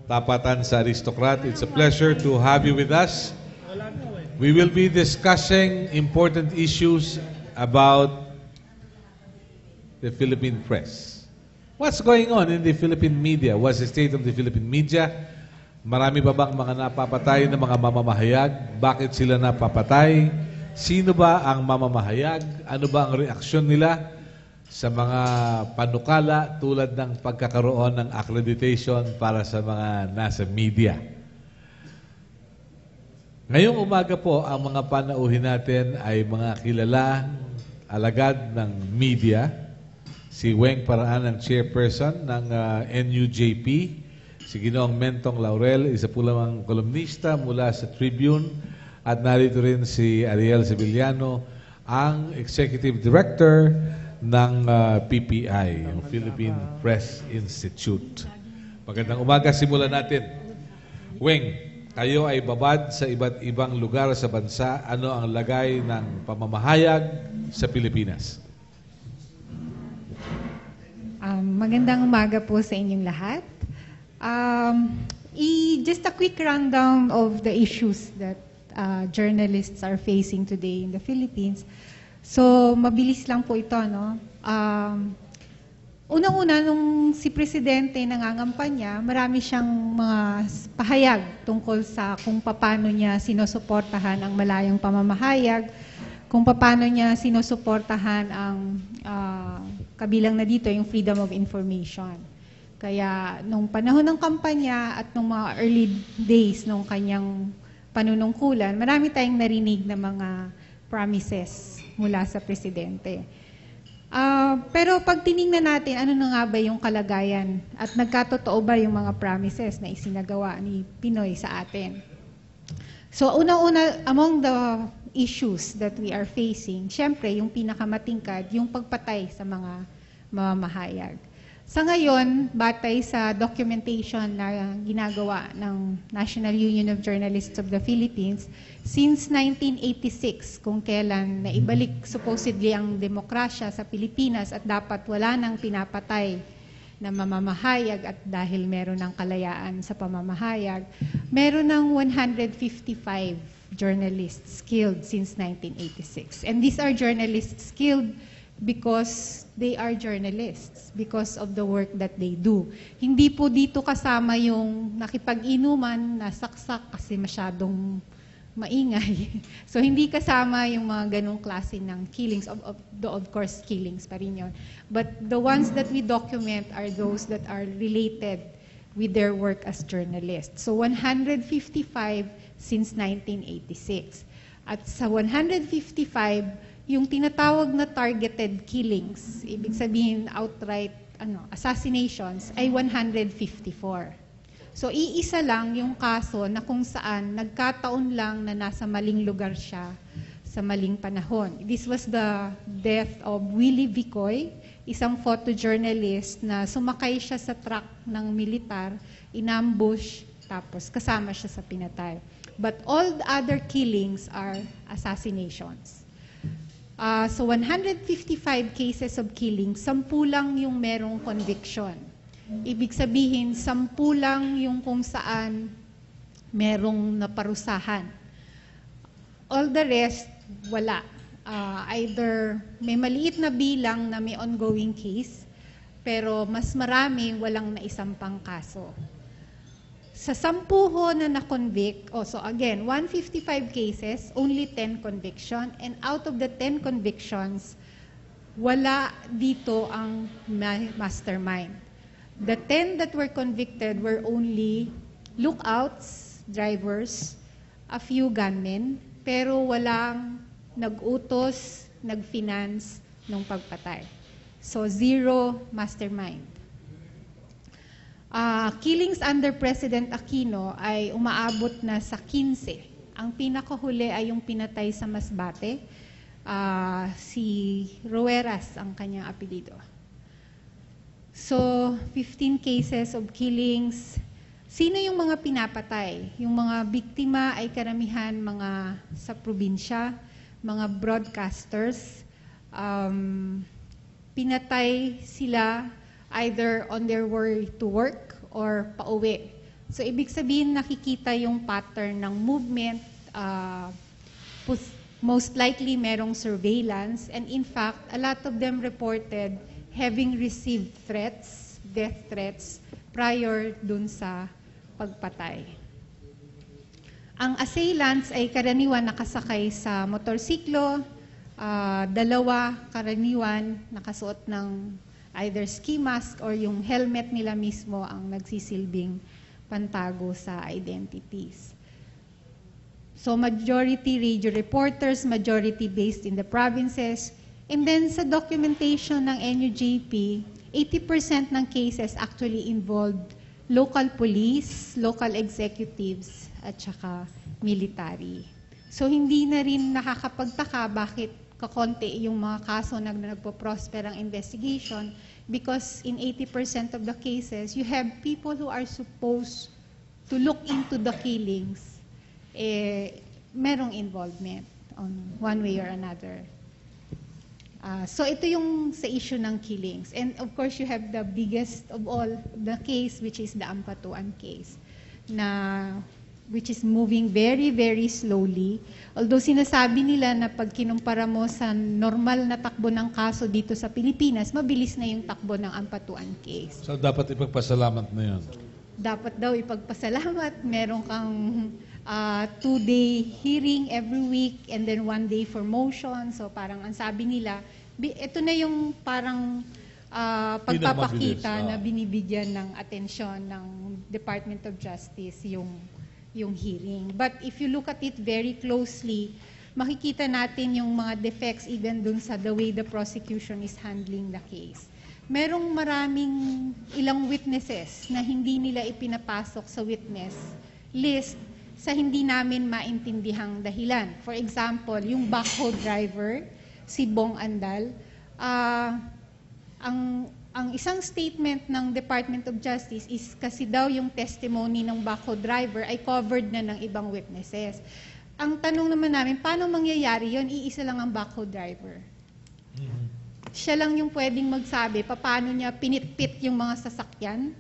Tapatan sa Aristocrat. It's a pleasure to have you with us. We will be discussing important issues about the Philippine press. What's going on in the Philippine media? What's the state of the Philippine media? Marami ba bang mga napapatay na mga mamamahayag? Bakit sila napapatay? Sino ba ang mamamahayag? Ano ba ang reaksyon nila sa mga panukala tulad ng pagkakaroon ng accreditation para sa mga nasa media? Ngayong umaga po, ang mga panauhin natin ay mga kilalang alagad ng media. Si Weng Paraan ang chairperson ng NUJP. Si Ginoong Mentong Laurel, isa po lamang kolumnista mula sa Tribune. At narito rin si Ariel Sevillano, ang executive director ng PPI, yung Philippine Press Institute. Magandang umaga, simulan natin. Weng, kayo ay babad sa iba't ibang lugar sa bansa. Ano ang lagay ng pamamahayag sa Pilipinas? Magandang umaga po sa inyong lahat. Just a quick rundown of the issues that journalists are facing today in the Philippines. So, mabilis lang po ito, no? Unang-una, nung si Presidente nangangampanya, marami siyang mga pahayag tungkol sa kung paano niya sinusuportahan ang malayang pamamahayag, kung paano niya sinusuportahan ang kabilang na dito, yung freedom of information. Kaya, nung panahon ng kampanya at nung mga early days nung kanyang panunungkulan, marami tayong narinig na mga promises mula sa Presidente. Pero pag tiningnan natin, ano na nga ba yung kalagayan at nagkatotoo ba yung mga promises na isinagawa ni Pinoy sa atin? So, unang-una, among the issues that we are facing, syempre, yung pinakamatingkad, yung pagpatay sa mga mamamahayag. Sa ngayon, batay sa documentation na ginagawa ng National Union of Journalists of the Philippines, since 1986, kung kailan naibalik supposedly ang demokrasya sa Pilipinas at dapat wala nang pinapatay na mamamahayag at dahil meron ng kalayaan sa pamamahayag, meron ng 155 journalists killed since 1986. And these are journalists killed because they are journalists, because of the work that they do. Hindi po dito kasama yung nakipag-inuman, nasaksak kasi masyadong maingay. So hindi kasama yung mga ganong klase ng killings, of course killings pa rin yun. But the ones that we document are those that are related with their work as journalists. So 155 since 1986. At sa 155, yung tinatawag na targeted killings, ibig sabihin outright assassinations, ay 154. So iisa lang yung kaso na kung saan nagkataon lang na nasa maling lugar siya sa maling panahon. This was the death of Willie Vicoy, isang photojournalist na sumakay siya sa truck ng militar, inambush, tapos kasama siya sa pinatay. But all the other killings are assassinations. So 155 cases of killing, 10 lang yung merong conviction. Ibig sabihin, 10 lang yung kung saan merong naparusahan. All the rest, wala. Either may maliit na bilang na may ongoing case, pero mas marami walang naisampang kaso. Sa 10 na na-convict, so again, 155 cases, only 10 conviction, and out of the 10 convictions, wala dito ang mastermind. The 10 that were convicted were only lookouts, drivers, a few gunmen, pero walang nag-utos, nag-finance ng pagpatay. So, 0 mastermind. Killings under President Aquino ay umaabot na sa 15. Ang pinakahuli ay yung pinatay sa Masbate, si Rueras ang kanyang apelido. So, 15 cases of killings. Sino yung mga pinapatay? Yung mga biktima ay karamihan mga sa probinsya, mga broadcasters. Pinatay sila either on their way to work or pauwi So ibig sabihin nakikita yung pattern ng movement, most likely merong surveillance, and in fact, a lot of them reported having received threats, death threats, prior dun sa pagpatay. Ang assailants ay karaniwan nakasakay sa motorsiklo, dalawa karaniwan nakasuot ng either ski mask or yung helmet nila mismo ang nagsisilbing pantago sa identities. So majority radio reporters, majority based in the provinces, and then sa documentation ng NUJP, 80% ng cases actually involved local police, local executives, at saka military. So hindi na rin nakakapagtaka bakit kakonti yung mga kaso na nagpo-prosper ang investigation, because in 80% of the cases, you have people who are supposed to look into the killings, merong involvement on one way or another. So ito yung sa issue ng killings. And of course, you have the biggest of all, the case, which is the Ampatuan case, which is moving very, very slowly. Although sinasabi nila na pag kinumpara mo sa normal na takbo ng kaso dito sa Pilipinas, mabilis na yung takbo ng Ampatuan case. So dapat ipagpasalamat na yun. Dapat daw ipagpasalamat. Meron kang 2-day hearing every week and then 1 day for motion. So parang ang sabi nila, ito na yung parang pagpapakita na binibigyan ng atensyon ng Department of Justice yung hearing. But if you look at it very closely, makikita natin yung mga defects even dun sa the way the prosecution is handling the case. Merong maraming ilang witnesses na hindi nila ipinapasok sa witness list sa hindi namin maintindihang dahilan. For example, yung backhoe driver, si Bong Andal, ang isang statement ng Department of Justice is kasi daw yung testimony ng backhoe driver ay covered na ng ibang witnesses. Ang tanong naman namin, paano mangyayari yun? Iisa lang ang backhoe driver. Siya lang yung pwedeng magsabi paano niya pinitpit yung mga sasakyan,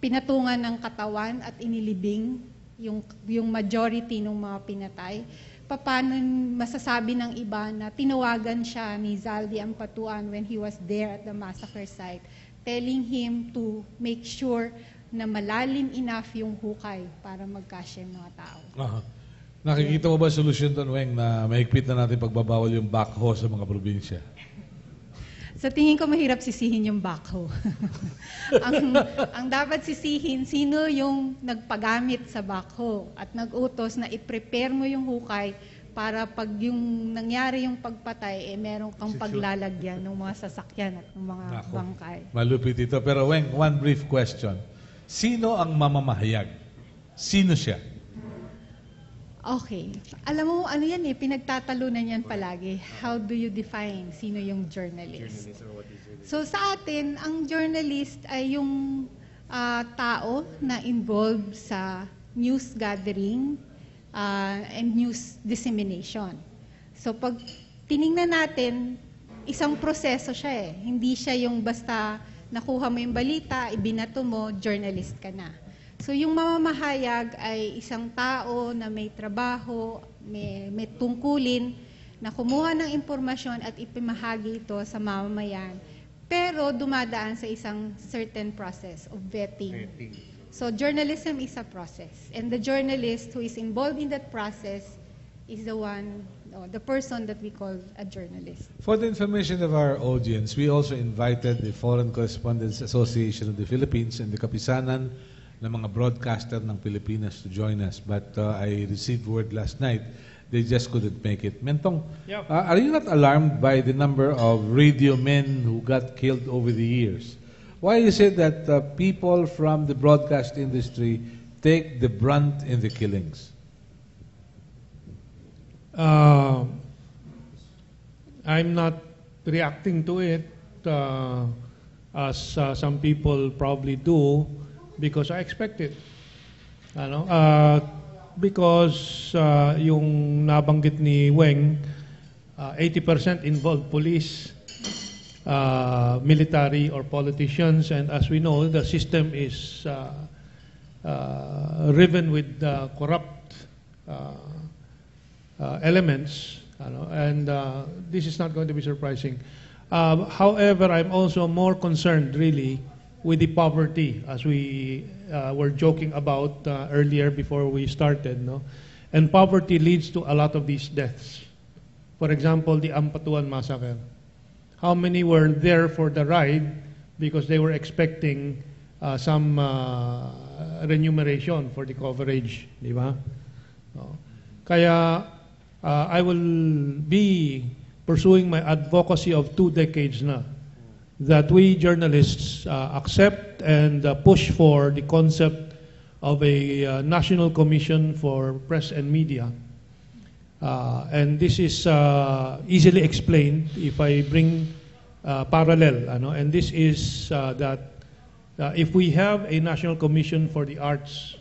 pinatungan ng katawan at inilibing yung majority ng mga pinatay. Paano masasabi ng iba na tinawagan siya ni Zaldi Ampatuan when he was there at the massacre site, telling him to make sure na malalim enough yung hukay para magkasya yung mga tao. Nakikita mo ba solusyon doon, Weng, na mahigpit na natin pagbabawal yung backhoe sa mga probinsya? Sa tingin ko mahirap sisihin yung backhoe. ang dapat sisihin, sino yung nagpagamit sa backhoe at nag-utos na i-prepare mo yung hukay para pag yung nangyari yung pagpatay, meron kang paglalagyan ng mga sasakyan at ng mga bangkay. Malupit ito. Pero Weng, one brief question. Sino ang mamamahayag? Sino siya? Okay. Alam mo, ano yan pinagtatalunan yan palagi. How do you define sino yung journalist? So sa atin, ang journalist ay yung tao na involved sa news gathering and news dissemination. So pag tiningnan natin, isang proseso siya Hindi siya yung basta nakuha mo yung balita, ibinato mo, journalist ka na. So yung mamamahayag ay isang tao na may trabaho, may tungkulin, na kumuha ng impormasyon at ipamahagi ito sa mamamayan. Pero dumadaan sa isang certain process of vetting. So journalism is a process. And the journalist who is involved in that process is the person that we call a journalist. For the information of our audience, we also invited the Foreign Correspondents Association of the Philippines and the Kapisanan ng mga broadcaster ng Pilipinas to join us. But I received word last night, they just couldn't make it. Mentong, are you not alarmed by the number of radio men who got killed over the years? Why is it that people from the broadcast industry take the brunt in the killings? I'm not reacting to it as some people probably do, because I expect it. Because yung nabanggit ni Weng, 80% involved police, military or politicians, and as we know, the system is riven with corrupt elements, and this is not going to be surprising. However, I'm also more concerned, really, with the poverty, as we were joking about earlier before we started, no? And poverty leads to a lot of these deaths. For example, the Ampatuan massacre. How many were there for the ride because they were expecting some remuneration for the coverage, di ba? Kaya I will be pursuing my advocacy of 2 decades na, that we journalists accept and push for the concept of a National Commission for Press and Media. And this is easily explained if I bring parallel. And this is that if we have a National Commission for the Arts,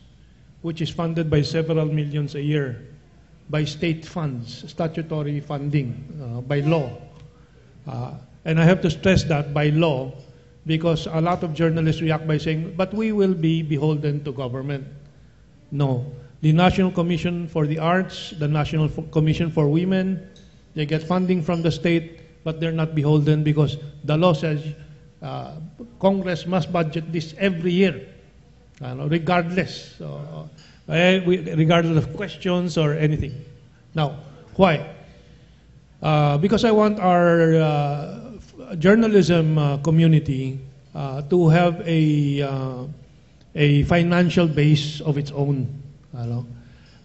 which is funded by several millions a year, by state funds, statutory funding, by law. And I have to stress that by law, because a lot of journalists react by saying, but we will be beholden to government. No. The National Commission for the Arts, the National Commission for Women, they get funding from the state, but they're not beholden because the law says Congress must budget this every year, regardless. Regardless of questions or anything. Now, why? Because I want our journalism community to have a financial base of its own.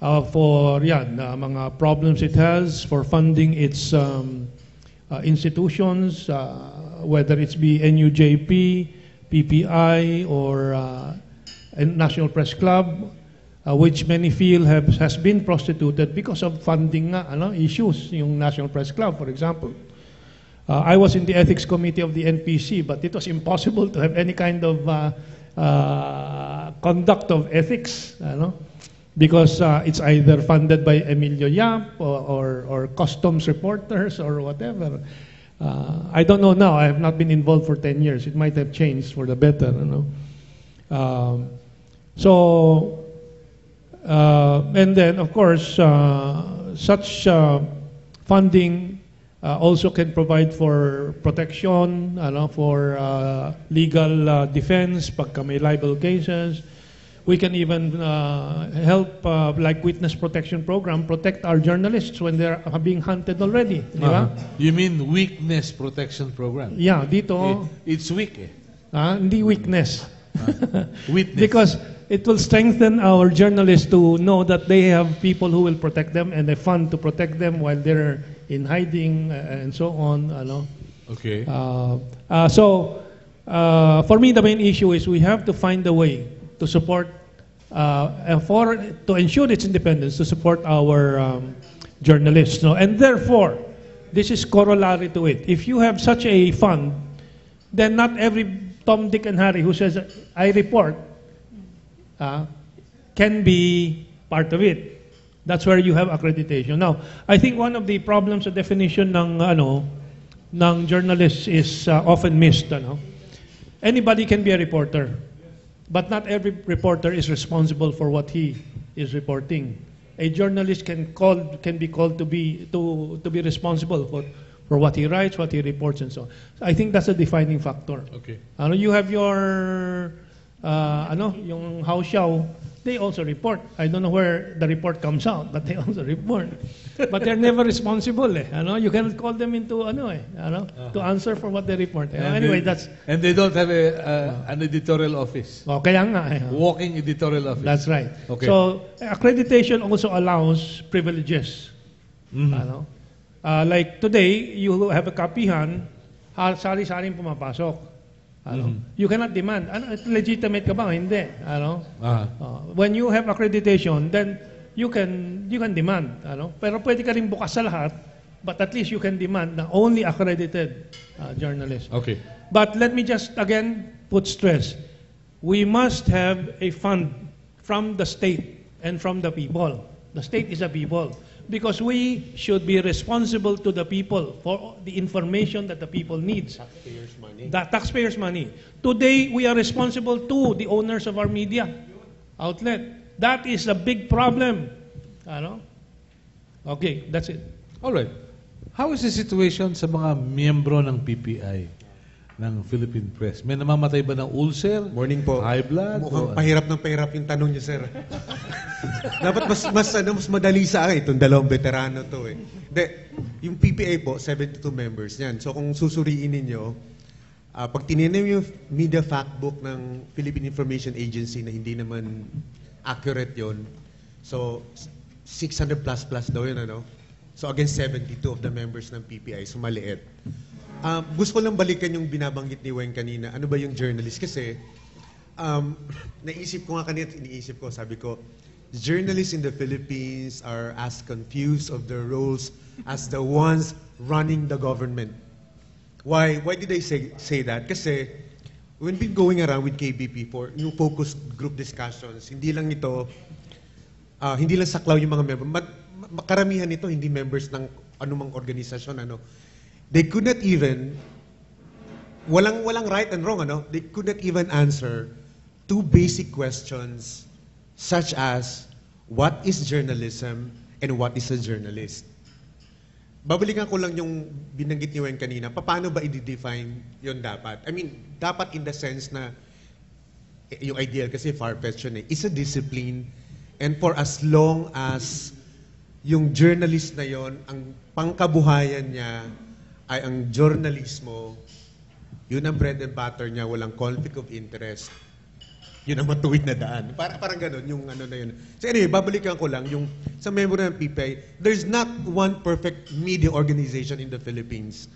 For mga problems it has, for funding its institutions, whether it's be NUJP, PPI, or National Press Club, which many feel has been prostituted because of funding issues, yung National Press Club, for example. I was in the ethics committee of the NPC, but it was impossible to have any kind of conduct of ethics, because it's either funded by Emilio Yap or customs reporters or whatever. I don't know now. I have not been involved for 10 years. It might have changed for the better. And then, of course, such funding also can provide for protection, for legal defense, pagka may libel cases. We can even help, like Witness Protection Program, protect our journalists when they're being hunted already. Di ba? You mean Weakness Protection Program? Yeah, dito. It's weak eh. Hindi weakness. Witness. Because it will strengthen our journalists to know that they have people who will protect them and a fund to protect them while they're in hiding and so on. Okay. For me, the main issue is we have to find a way to support, to ensure its independence, to support our journalists. And therefore, this is corollary to it. If you have such a fund, then not every Tom, Dick, and Harry who says, I report, can be part of it. That's where you have accreditation. Now, I think one of the problems of definition ng journalists is often missed. Anybody can be a reporter, but not every reporter is responsible for what he is reporting. A journalist can be called to be responsible for what he writes, what he reports, and so on. So I think that's a defining factor. Okay. You have your yung house show, they also report. I don't know where the report comes out, but they also report. But they're never responsible. You cannot call them into to answer for what they report. Anyway, that's... And they don't have an editorial office. Kaya nga. Walking editorial office. That's right. Okay. So, accreditation also allows privileges. Mm-hmm. Like today, you have a kapihan, sari-saring pumapasok. You cannot demand. Legitimate ka ba? Hindi. When you have accreditation, then you can demand. Pero pwede ka rin bukas sa lahat, but at least you can demand na only accredited journalists. Okay. But let me just again put stress. We must have a fund from the state and from the people. The state is the people. Because we should be responsible to the people for the information that the people needs. Taxpayers' money. The taxpayers' money. Today, we are responsible to the owners of our media. outlet. That is a big problem. Ano? Okay, that's it. Alright. How is the situation sa mga miyembro ng PPI, ng Philippine Press? May namamatay ba ng ulcer? Morning po. High blood? Mukhang O- pahirap ng pahirap yung tanong niyo, sir. Dapat mas madali sa akin. Itong dalawang veterano to eh. De, yung PPA po, 72 members yan. So kung susuriin ninyo, pag tinignan yung media factbook ng Philippine Information Agency na hindi naman accurate yon, so 600 plus daw yun, ano? So against 72 of the members ng PPI, so maliit. Gusto ko lang balikan yung binabanggit ni Weng kanina. Ano ba yung journalist? Kasi naisip ko nga kanina, iniisip ko, sabi ko, journalists in the Philippines are as confused of their roles as the ones running the government. Why did I say that? Kasi we've been going around with KBP for yung focus group discussions. Hindi lang ito, hindi lang saklaw yung mga member. Karamihan nito hindi members ng anumang organisasyon, ano. They could not even, walang right and wrong, ano. They could not even answer two basic questions such as what is journalism and what is a journalist. Babalikan ko lang yung binanggit niyo kanina. Paano ba i-define yon dapat? I mean, dapat in the sense na yung ideal kasi far-fetched yun eh. It's a discipline, and for as long as yung journalist na yon, ang pangkabuhayan niya ay ang journalismo, yun ang bread and butter niya, walang conflict of interest, yun ang matuwid na daan. Parang ganun, yung ano na yun. So anyway, babalikan ko lang, yung sa member ng PPI, there's not one perfect media organization in the Philippines.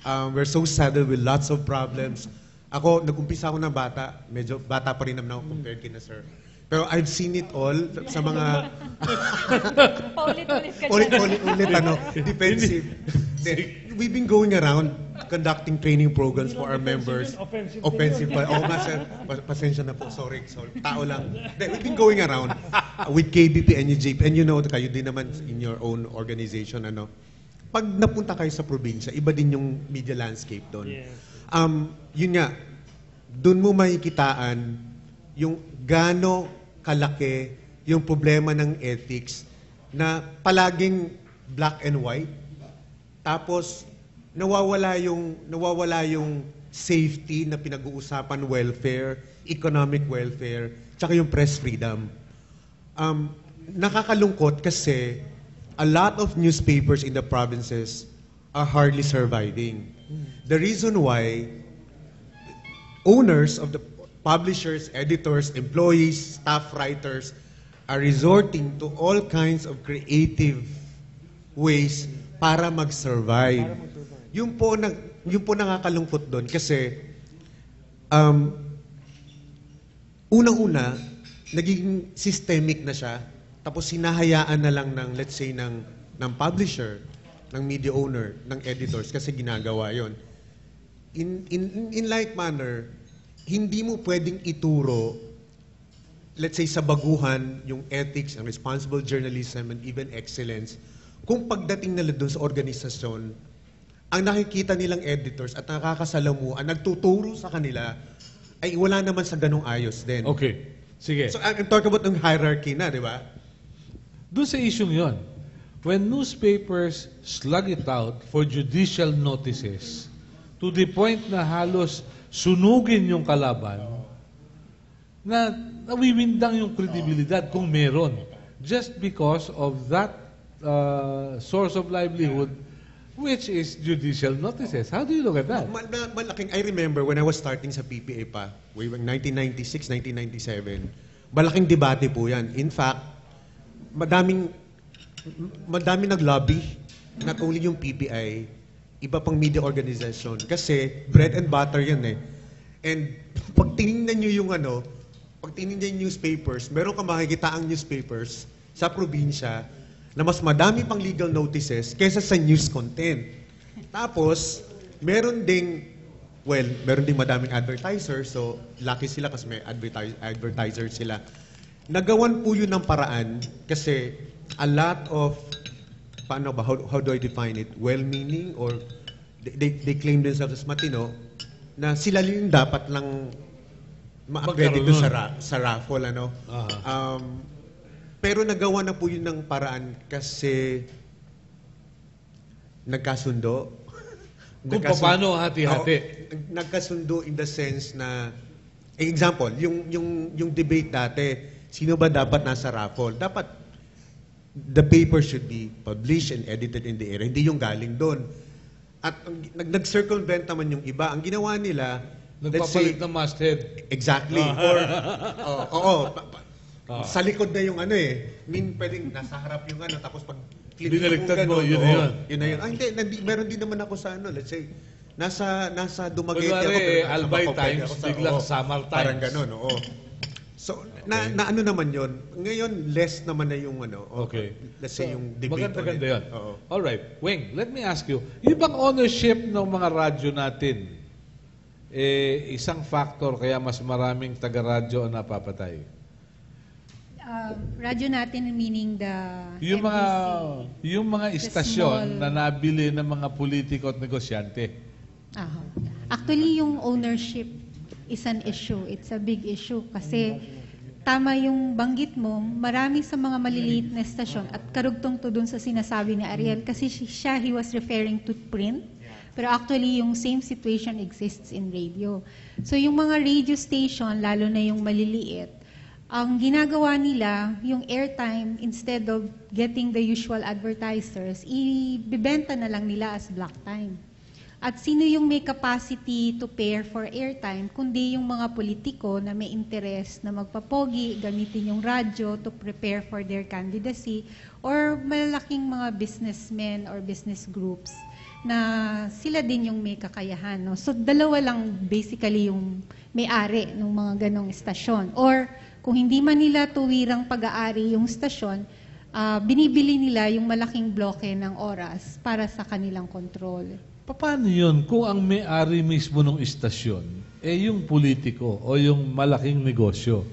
We're so saddled with lots of problems. Ako, nag-umpisa ako ng bata, medyo bata pa rin naman ako compared kina sir. Pero I've seen it all sa mga Paulit-ulit ka dyan. ulit, ano, defensive. We've been going around conducting training programs for our members. Offensive pa. Oo nga sir, pasensya na po, sorry. Tao lang. We've been going around with KBP and UJP, and you know, kayo din naman in your own organization, ano. Pag napunta kayo sa probinsya, iba din yung media landscape doon. Yun nga, doon mo makikitaan yung gaano kalaki yung problema ng ethics na palaging black and white. Tapos nawawala yung safety na pinag-uusapan, welfare, economic welfare, tsaka yung press freedom. Nakakalungkot kasi a lot of newspapers in the provinces are hardly surviving. The reason why owners of the publishers, editors, employees, staff writers are resorting to all kinds of creative ways para mag-survive. Yung po nakakalungkot doon kasi unang-una naging systemic na siya, tapos hinahayaan na lang ng, let's say, ng publisher, ng media owner, ng editors kasi ginagawa yon. In like manner, hindi mo pwedeng ituro, let's say, sa baguhan, yung ethics and responsible journalism and even excellence, kung pagdating nila doon sa organisasyon, ang nakikita nilang editors at nakakasalamuhan, nagtuturo sa kanila, ay wala naman sa ganong ayos din. Okay. Sige. So, I'm talking about ng hierarchy na, di ba? Doon sa issue yon, when newspapers slug it out for judicial notices, to the point na halos sunugin yung kalaban, na nawiwindang yung kredibilidad kung meron, just because of that source of livelihood, which is judicial notices. How do you look at that? Malaking, I remember when I was starting sa PPA pa, way back 1996, 1997, malaking debate po yan. In fact, madaming nag-lobby, not only yung PPI, iba pang media organization. Kasi bread and butter yan eh. And pag tinignan nyo yung pag tinignan yung newspapers, meron ka makikita ang newspapers sa probinsya na mas madami pang legal notices kaysa sa news content. Tapos, meron ding madaming advertisers, so lucky sila kasi may advertisers sila. Nagawan po yun ng paraan kasi a lot of, paano ba, how do I define it? Well-meaning or they claim themselves as matino, na sila yung dapat lang ma-accredit Magkaroon. sa raffle, ano. Aha. Pero nagawa na po yun ng paraan kasi nagkasundo. Kung paano hati-hati. Oo, nagkasundo in the sense na, example, yung debate dati, sino ba dapat nasa raffle? Dapat the paper should be published and edited in the area, hindi yung galing doon. At nag-circumvent naman yung iba. Ang ginawa nila, let's say, Nagpapalit ng masthead. exactly. Or, sa likod na yung ano eh. Pwedeng nasa harap yung ano, tapos pag flip Binaligtad mo, ganun, yun na oo, yun. Yun na yun. Meron din naman ako sa ano, let's say, nasa Dumaguete ako. Kunwari, pero nasa Albay Mapapwede Times, ako biglang oo, Samar Parang Times. ganun, oo. So, na ano naman yun? Ngayon, less naman na yung ano. Okay. Let's say yung debate. Maganda-ganda ulit. yun. Oo. Alright. Weng, let me ask you, yung bang ownership ng mga radyo natin, isang factor kaya mas maraming taga-radyo ang napapatay? Radyo natin, meaning the Yung mga MBC. yung mga The istasyon small- na nabili ng mga politiko at negosyante. Aha. Actually, yung ownership is an issue. It's a big issue kasi tama yung banggit mo, marami sa mga maliliit na estasyon at karugtong to dun sa sinasabi ni Ariel kasi he was referring to print. Pero actually, yung same situation exists in radio. So yung mga radio station, lalo na yung maliliit, ang ginagawa nila, yung airtime, instead of getting the usual advertisers, ibibenta na lang nila as block time. At sino yung may capacity to pair for airtime, kundi yung mga politiko na may interest na magpapogi, gamitin yung radyo to prepare for their candidacy, or malalaking mga businessmen or business groups na sila din yung may kakayahan. No? So, dalawa lang basically yung may-ari ng mga ganong istasyon. Or, kung hindi man nila tuwirang pag-aari yung istasyon, binibili nila yung malaking bloke ng oras para sa kanilang control. Paano yun kung ang may-ari mismo ng istasyon yung politiko o yung malaking negosyo?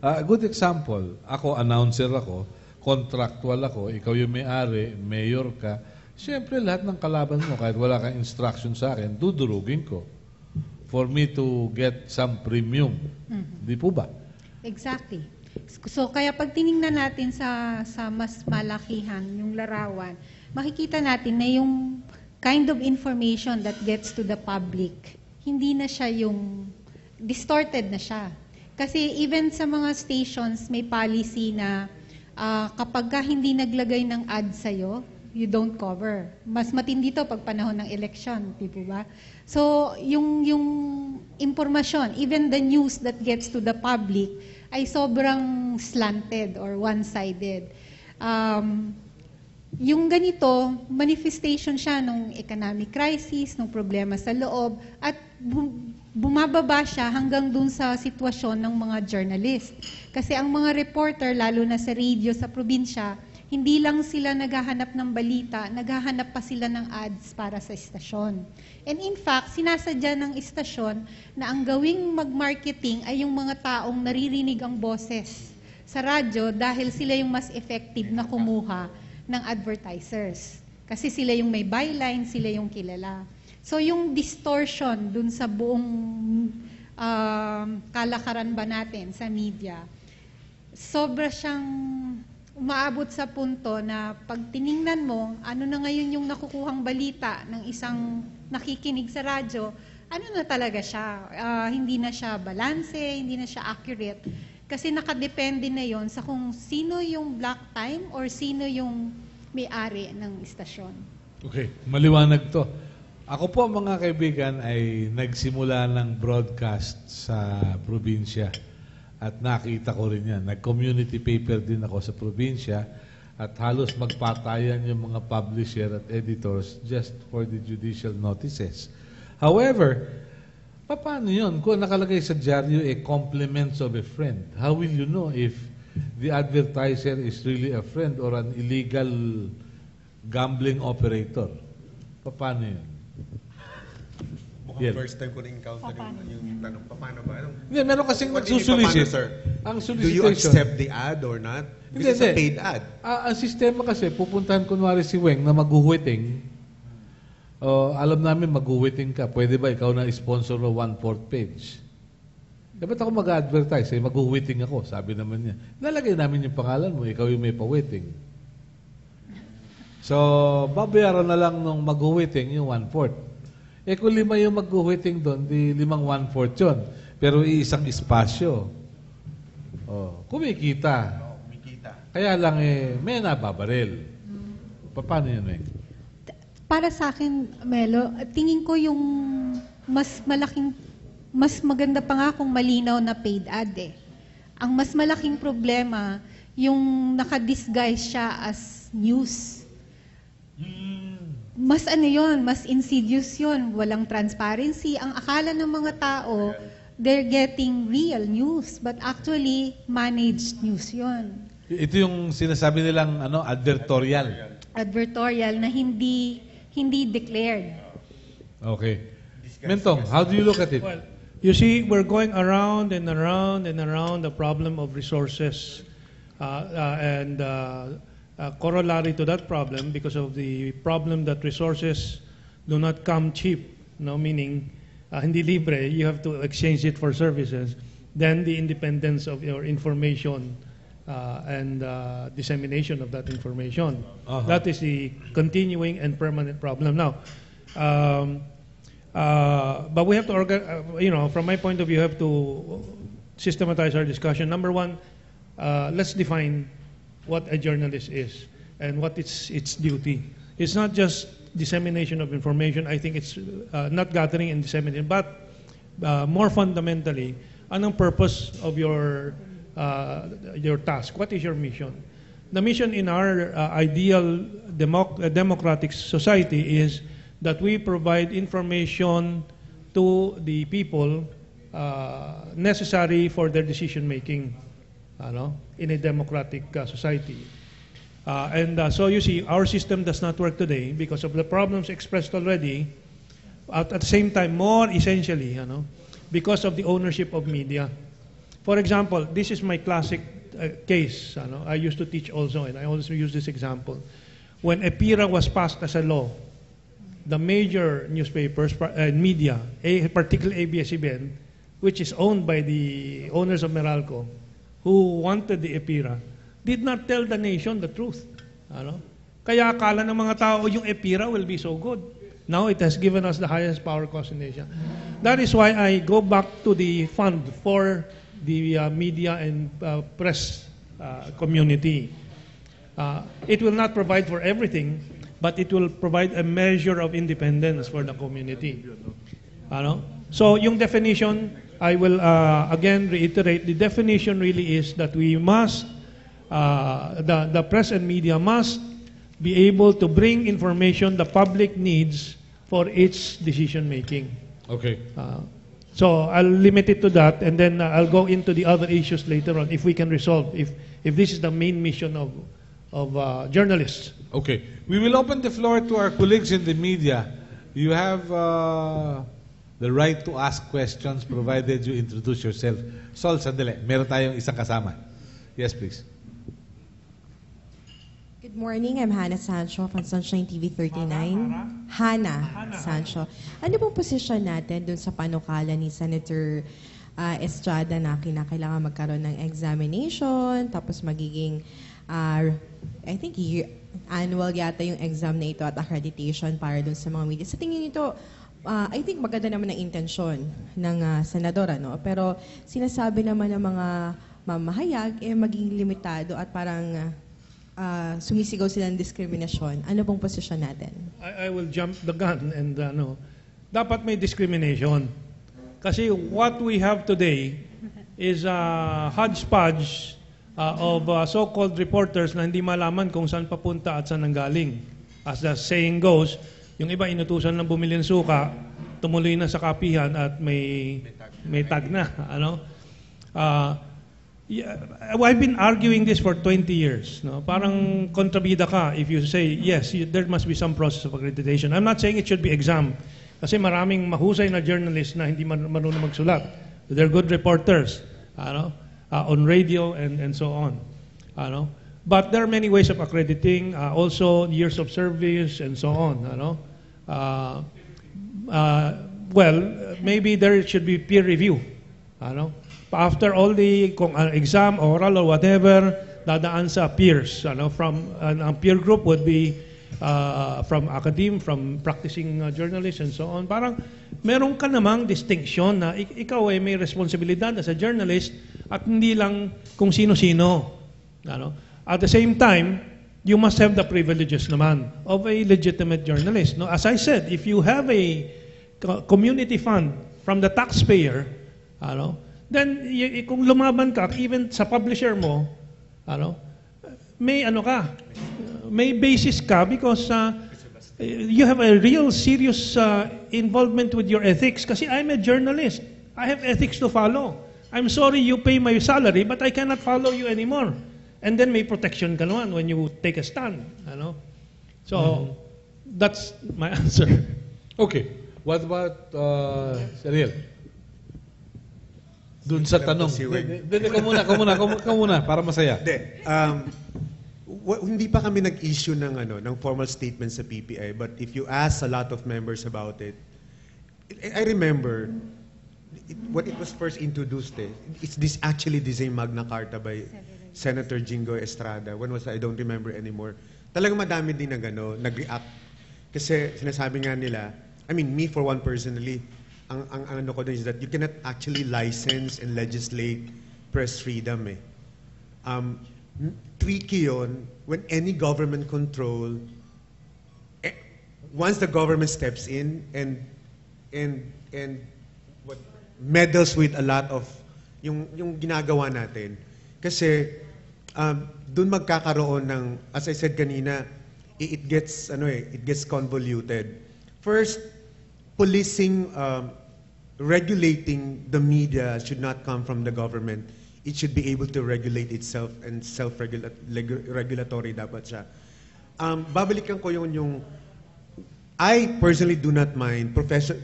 A good example, ako, announcer ako, contractual ako, ikaw yung may-ari, mayor ka, siyempre lahat ng kalaban mo, kahit wala kang instruction sa akin, dudurugin ko for me to get some premium. Di po ba? Exactly. So, kaya pag tiningnan natin sa mas malakihan, yung larawan, makikita natin na yung kind of information that gets to the public, hindi na siya yung distorted na siya. Kasi even sa mga stations, may policy na kapag ka hindi naglagay ng ad sa'yo, you don't cover. Mas matindi to pag panahon ng election, di po ba? So, yung impormasyon, even the news that gets to the public, ay sobrang slanted or one-sided. Yung ganito, manifestation siya ng economic crisis, ng problema sa loob, at bumababa siya hanggang dun sa sitwasyon ng mga journalist. Kasi ang mga reporter, lalo na sa radio sa probinsya, hindi lang sila naghahanap ng balita, naghahanap pa sila ng ads para sa istasyon. And in fact, sinasadya ng istasyon na ang gawing mag-marketing ay yung mga taong naririnig ang boses sa radyo dahil sila yung mas effective na kumuha ng advertisers. Kasi sila yung may byline, sila yung kilala. So yung distortion dun sa buong kalakaran ba natin sa media, sobra siyang umaabot sa punto na pag tiningnan mo, ano na ngayon yung nakukuhang balita ng isang nakikinig sa radyo, ano na talaga siya? Hindi na siya balanse, hindi na siya accurate. Kasi nakadepende na yon sa kung sino yung block time or sino yung may-ari ng istasyon. Okay, maliwanag to. Ako po, mga kaibigan, ay nagsimula ng broadcast sa probinsya. At nakita ko rin yan. Nag-community paper din ako sa probinsya at halos magpatayan yung mga publisher at editors just for the judicial notices. However, paano yun? Kung nakalagay sa dyaryo, compliments of a friend, how will you know if the advertiser is really a friend or an illegal gambling operator? Paano yun? Mukhang Yan. first time ko na-encounter yung tanong, paano ba? Hindi, meron kasing What do you mean, nagsusulisit. paano, sir? Ang Do you solicitation. accept the ad or not? Because it's a paid ad. Ang sistema kasi, pupuntahan kunwari si Weng na maghuhuiting. Alam namin maghuhuiting ka. Pwede ba ikaw na sponsor ng 1/4 page? ba't ako mag-advertise? Mag-waiting ako, sabi naman niya. Nalagay namin yung pangalan mo, ikaw yung may pa-waiting. So, babayaran na lang nung mag-waiting yung 1/4. Kung 5 yung mag-waiting doon, di 5 1/4 yun. Pero isang espasyo. Kumikita. Kaya lang may nababaril. Paano yun, Para sa akin, Melo, tingin ko yung mas maganda pa nga kung malinaw na paid ad eh. Ang mas malaking problema, yung nakadisguise siya as news. Mas mas insidious yun. Walang transparency. Ang akala ng mga tao, they're getting real news, but actually, managed news yun. Ito yung sinasabi nilang advertorial. Advertorial na hindi declared. Okay. Mentong, how do you look at it? Well, you see, we're going around and around and around the problem of resources. And corollary to that problem, because of the problem that resources do not come cheap, meaning hindi libre, you have to exchange it for services, then the independence of your information and dissemination of that information. That is the continuing and permanent problem. Now, but we have to, from my point of view, have to systematize our discussion. Number one, let's define what a journalist is and what its duty. It's not just dissemination of information. I think it's not gathering and disseminating, but more fundamentally, anong purpose of your task? What is your mission? The mission in our ideal democratic society is that we provide information to the people necessary for their decision making. In a democratic society. So you see, our system does not work today because of the problems expressed already. At the same time, more essentially, because of the ownership of media. For example, this is my classic case. I used to teach also, and I also use this example. When EPIRA was passed as a law, the major newspapers and media, particularly ABS-CBN, which is owned by the owners of Meralco, who wanted the EPIRA, did not tell the nation the truth. Kaya akala ng mga tao yung EPIRA will be so good. Now it has given us the highest power cost in Asia. That is why I go back to the fund for the media and press community. It will not provide for everything, but it will provide a measure of independence for the community. So yung definition, I will again reiterate, the definition really is that we must, the press and media must be able to bring information the public needs for its decision making. Okay. So I'll limit it to that, and then I'll go into the other issues later on if we can resolve, if this is the main mission of journalists. Okay. We will open the floor to our colleagues in the media. You have the right to ask questions provided you introduce yourself. Sol, sandali. Meron tayong isang kasama. Yes, please. Good morning. I'm Hannah Sancho from Sunshine TV 39. Hannah Sancho. Ano pong posisyon natin dun sa panukala ni Senator Estrada na kinakailangan magkaroon ng examination, tapos magiging, I think, annual yata yung exam na ito at accreditation para dun sa mga media. Sa tingin nito, I think maganda naman ang intensyon ng senadora, pero sinasabi naman ng mga mamahayag maging limitado at parang sumisigaw sila ng diskriminasyon. Ano pong posisyon natin? I will jump the gun and dapat may discrimination. Kasi what we have today is a hodgepodge of so-called reporters na hindi malaman kung saan papunta at saan nanggaling. As the saying goes, yung iba inutusan ng bumili ng suka, tumuloy na sa kapihan at may tag na. I've been arguing this for 20 years. Parang kontrabida ka if you say, yes, there must be some process of accreditation. I'm not saying it should be exam. Kasi maraming mahusay na journalists na hindi marunong magsulat. They're good reporters on radio and so on. But there are many ways of accrediting, also years of service and so on. Well, maybe there should be peer review. after all the exam, oral or whatever, dadaan sa peers. From ang peer group would be from academe, from practicing journalists and so on. Parang meron ka namang distinction na ikaw ay may responsibilidad as a journalist at hindi lang kung sino-sino. At the same time, you must have the privileges naman of a legitimate journalist. No? As I said, if you have a community fund from the taxpayer, then kung lumaban ka, even sa publisher mo, may basis ka because you have a real serious involvement with your ethics. Kasi I'm a journalist. I have ethics to follow. I'm sorry you pay my salary, but I cannot follow you anymore. And then may protection ka naman when you take a stand. So, that's my answer. Okay. What about Ariel? Doon sa tanong. Si Weng. Ka muna, para masaya. Hindi. Hindi pa kami nag-issue ng formal statement sa PPI, but if you ask a lot of members about it, I remember when it was first introduced, it's actually the same Magna Carta by Senator Jingo Estrada. When was I don't remember anymore. Talagang madami din nag-react. Kasi sinasabi nga nila, I mean, me for one personally, ang ano ko din is that you cannot actually license and legislate press freedom. Tricky yun when any government control, once the government steps in and what meddles with a lot of yung ginagawa natin. Kasi doon magkakaroon ng, as I said kanina, it gets convoluted. First, policing, regulating the media should not come from the government. It should be able to regulate itself and self-regulatory dapat siya. Babalikan ko yung I personally do not mind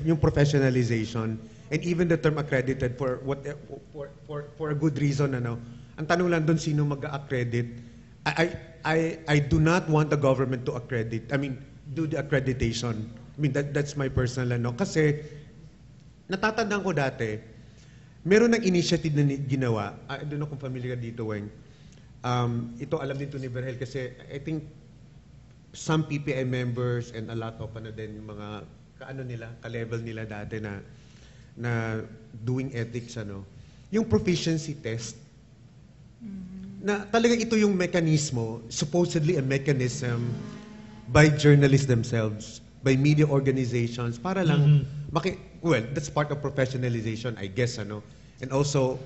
yung professionalization and even the term accredited for a good reason. Ang tanong lang doon sino mag-accredit. I do not want the government to accredit. I mean, do the accreditation. I mean, that's my personal Kasi natatandaan ko dati, meron ng initiative na ginawa. I don't know kung familiar dito, Weng. Ito alam din to ni Verhel kasi I think some PPI members and a lot of mga ka-level nila dati na doing ethics yung proficiency test. Na talagang ito yung mekanismo, supposedly a mechanism by journalists themselves, by media organizations para lang well, that's part of professionalization, I guess, And also,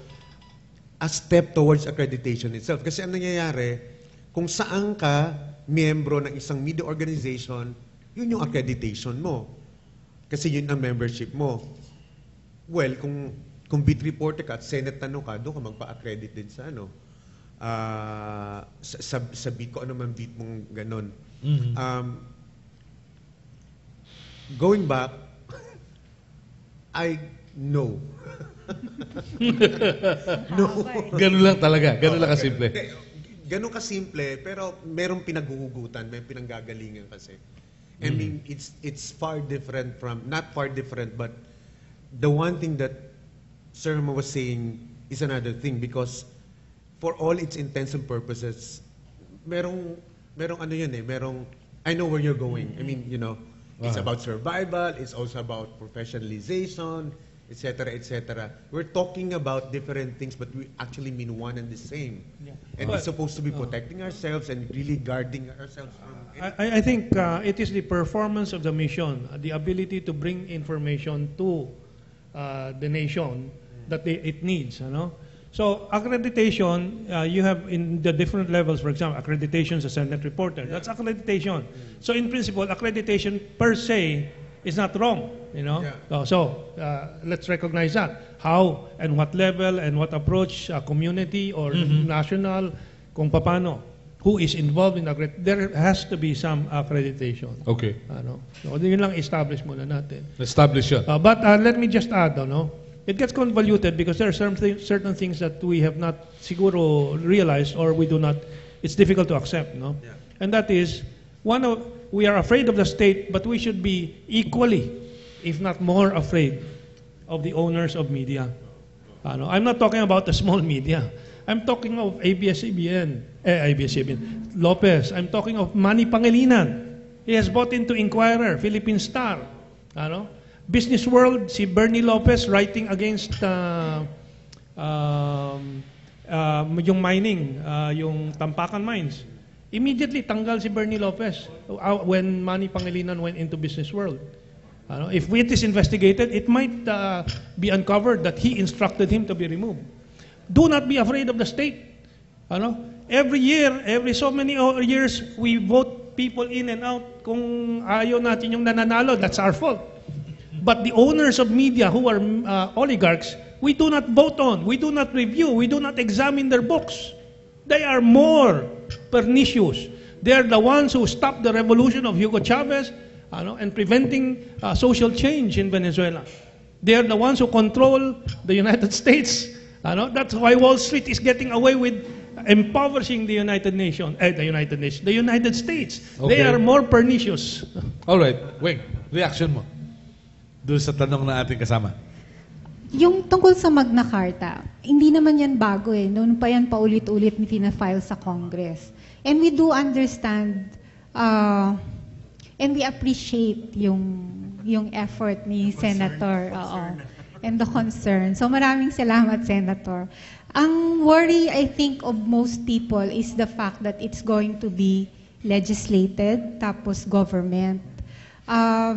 a step towards accreditation itself. Kasi ang nangyayari, kung saan ka miyembro ng isang media organization, yun yung accreditation mo. Kasi yun ang membership mo. Well, kung beat reporter ka at Senate doon ka magpa-accredit din sa sa beat ko, ano man beat mong ganon. Going back, no. No. Ganun lang talaga. Ganun lang kasimple. Ganun kasimple, pero merong pinaghuhugutan, may pinanggagalingan kasi. I mean, it's far different from, not far different, but the one thing that Sir Mo was saying is another thing because for all its intents and purposes, merong merong, I know where you're going. I mean, it's about survival, it's also about professionalization, etc., etc. We're talking about different things, but we actually mean one and the same. Yeah. And it's supposed to be protecting ourselves and really guarding ourselves from... I think it is the performance of the mission, the ability to bring information to the nation that it needs. So accreditation, you have in the different levels, for example, accreditation as a Senate reporter. Yeah. That's accreditation. So in principle, accreditation per se is not wrong. Yeah. So let's recognize that. How and what level and what approach, community or national, kung paano, who is involved in accreditation. There has to be some accreditation. Okay. So yun lang establish muna natin. Establish yun. But let me just add, it gets convoluted because there are certain things that we have not siguro realized or we do not, it's difficult to accept, Yeah. And that is, we are afraid of the state, but we should be equally, if not more afraid of the owners of media. I'm not talking about the small media. I'm talking of ABS-CBN, Lopez. I'm talking of Manny Pangilinan. He has bought into Inquirer, Philippine Star. Business World, si Bernie Lopez writing against yung mining, yung Tampakan Mines. Immediately, tanggal si Bernie Lopez when Manny Pangilinan went into Business World. If it is investigated, it might be uncovered that he instructed him to be removed. Do not be afraid of the state. Every year, every so many years, we vote people in and out. Kung ayaw natin yung nananalo, that's our fault. But the owners of media who are oligarchs, we do not vote on, we do not review, we do not examine their books. They are more pernicious. They are the ones who stopped the revolution of Hugo Chavez and preventing social change in Venezuela. They are the ones who control the United States. That's why Wall Street is getting away with impoverishing the United States. Okay. They are more pernicious. All right, Weng, reaction mo doon sa tanong na ating kasama. Yung tungkol sa Magna Carta, hindi naman yan bago eh. Noon pa yan paulit-ulit ni tina-file sa Congress. And we do understand and we appreciate yung effort ni Senator. And the concern. So maraming salamat, Senator. Ang worry, I think, of most people is the fact that it's going to be legislated, tapos government.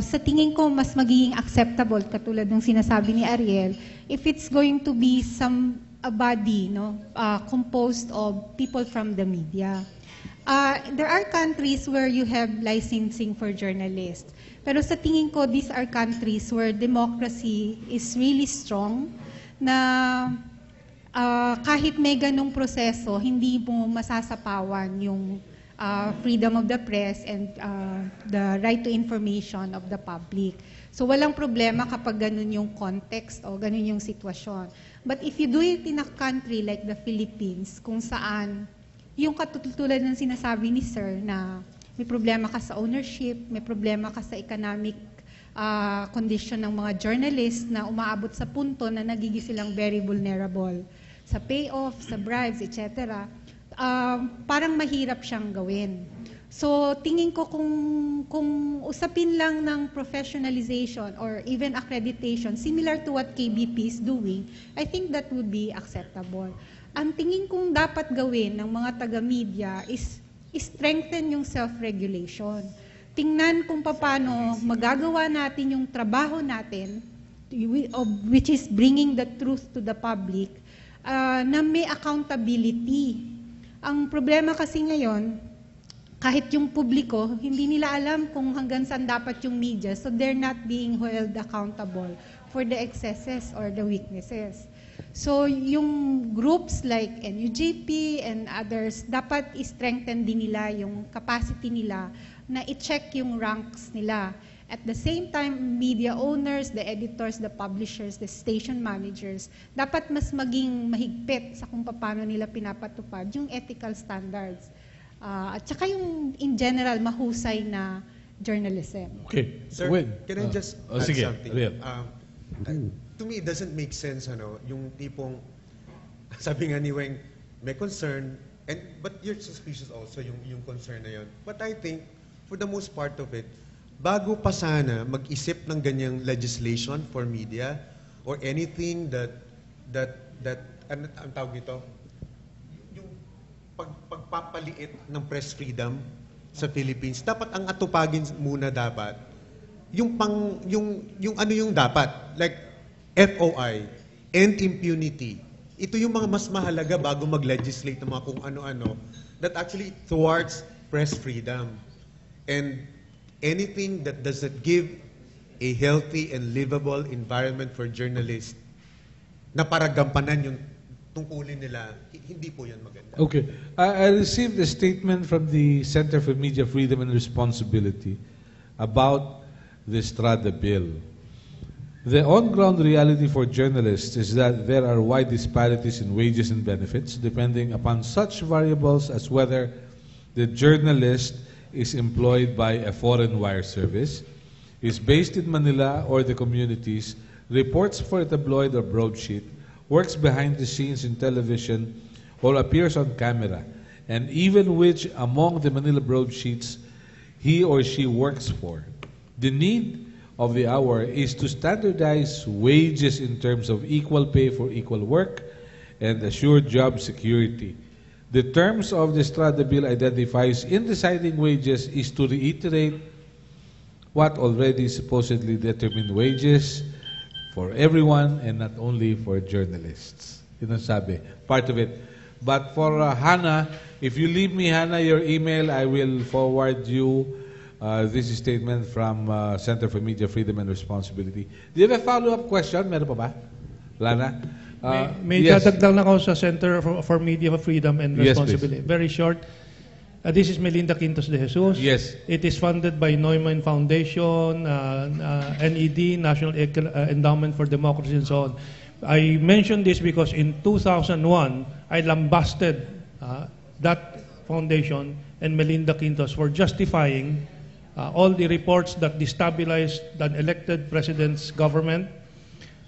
Sa tingin ko, mas magiging acceptable, katulad ng sinasabi ni Ariel, if it's going to be a body composed of people from the media. There are countries where you have licensing for journalists. Pero sa tingin ko, these are countries where democracy is really strong, na kahit may ganong proseso, hindi mo masasapawan yung freedom of the press and the right to information of the public. So walang problema kapag ganun yung context o ganun yung sitwasyon. But if you do it in a country like the Philippines, kung saan yung katutulad ng sinasabi ni Sir na may problema ka sa ownership, may problema ka sa economic condition ng mga journalists na umaabot sa punto na nagiging silang very vulnerable sa payoff, sa bribes, etc. Parang mahirap siyang gawin. So tingin ko kung usapin lang ng professionalization or even accreditation, similar to what KBP is doing, I think that would be acceptable. Ang tingin kong dapat gawin ng mga taga-media is strengthen yung self-regulation. Tingnan kung paano magagawa natin yung trabaho natin, which is bringing the truth to the public, na may accountability. Ang problema kasi ngayon, kahit yung publiko, hindi nila alam kung hanggang saan dapat yung media, so they're not being held accountable for the excesses or the weaknesses. So yung groups like NUJP and others, dapat i-strengthen din nila yung capacity nila na i-check yung ranks nila. At the same time, media owners, the editors, the publishers, the station managers, dapat mas maging mahigpit sa kung paano nila pinapatupad yung ethical standards. At saka yung in general, mahusay na journalism. Okay. Sir, can I just add sige, something? Ariel. To me, it doesn't make sense, yung tipong, sabi nga ni Weng, may concern, but you're suspicious also yung concern na yun. But I think, for the most part of it, bago pa sana mag-isip ng ganyang legislation for media or anything that ang tawag ito, yung pagpapaliit ng press freedom sa Philippines, dapat ang atupagin muna dapat yung dapat, like FOI, end impunity. Ito yung mga mas mahalaga bago mag-legislate ng mga kung ano-ano that actually thwarts press freedom. And anything that doesn't give a healthy and livable environment for journalists na para gampanan yung tungkulin nila, hindi po yan maganda. Okay. I received a statement from the Center for Media Freedom and Responsibility about the Estrada bill. The on-ground reality for journalists is that there are wide disparities in wages and benefits depending upon such variables as whether the journalist is employed by a foreign wire service, is based in Manila or the communities, reports for a tabloid or broadsheet, works behind the scenes in television or appears on camera, and even which among the Manila broadsheets he or she works for. The need of the hour is to standardize wages in terms of equal pay for equal work and assure job security. The terms of the Estrada Bill identifies in deciding wages is to reiterate what already supposedly determined wages for everyone and not only for journalists. Yun ang sabi, part of it. But for Hannah, if you leave me, Hannah, your email, I will forward you this statement from Center for Media Freedom and Responsibility. Do you have a follow-up question? Meron pa ba? Wala na? May Yes. dadagdag lang ako sa Center for Media Freedom and Yes, Responsibility. Very short. This is Melinda Quintos de Jesus. Yes. It is funded by Neumann Foundation, NED, National Endowment for Democracy, and so on. I mention this because in 2001, I lambasted that foundation and Melinda Quintos for justifying all the reports that destabilized the elected president's government.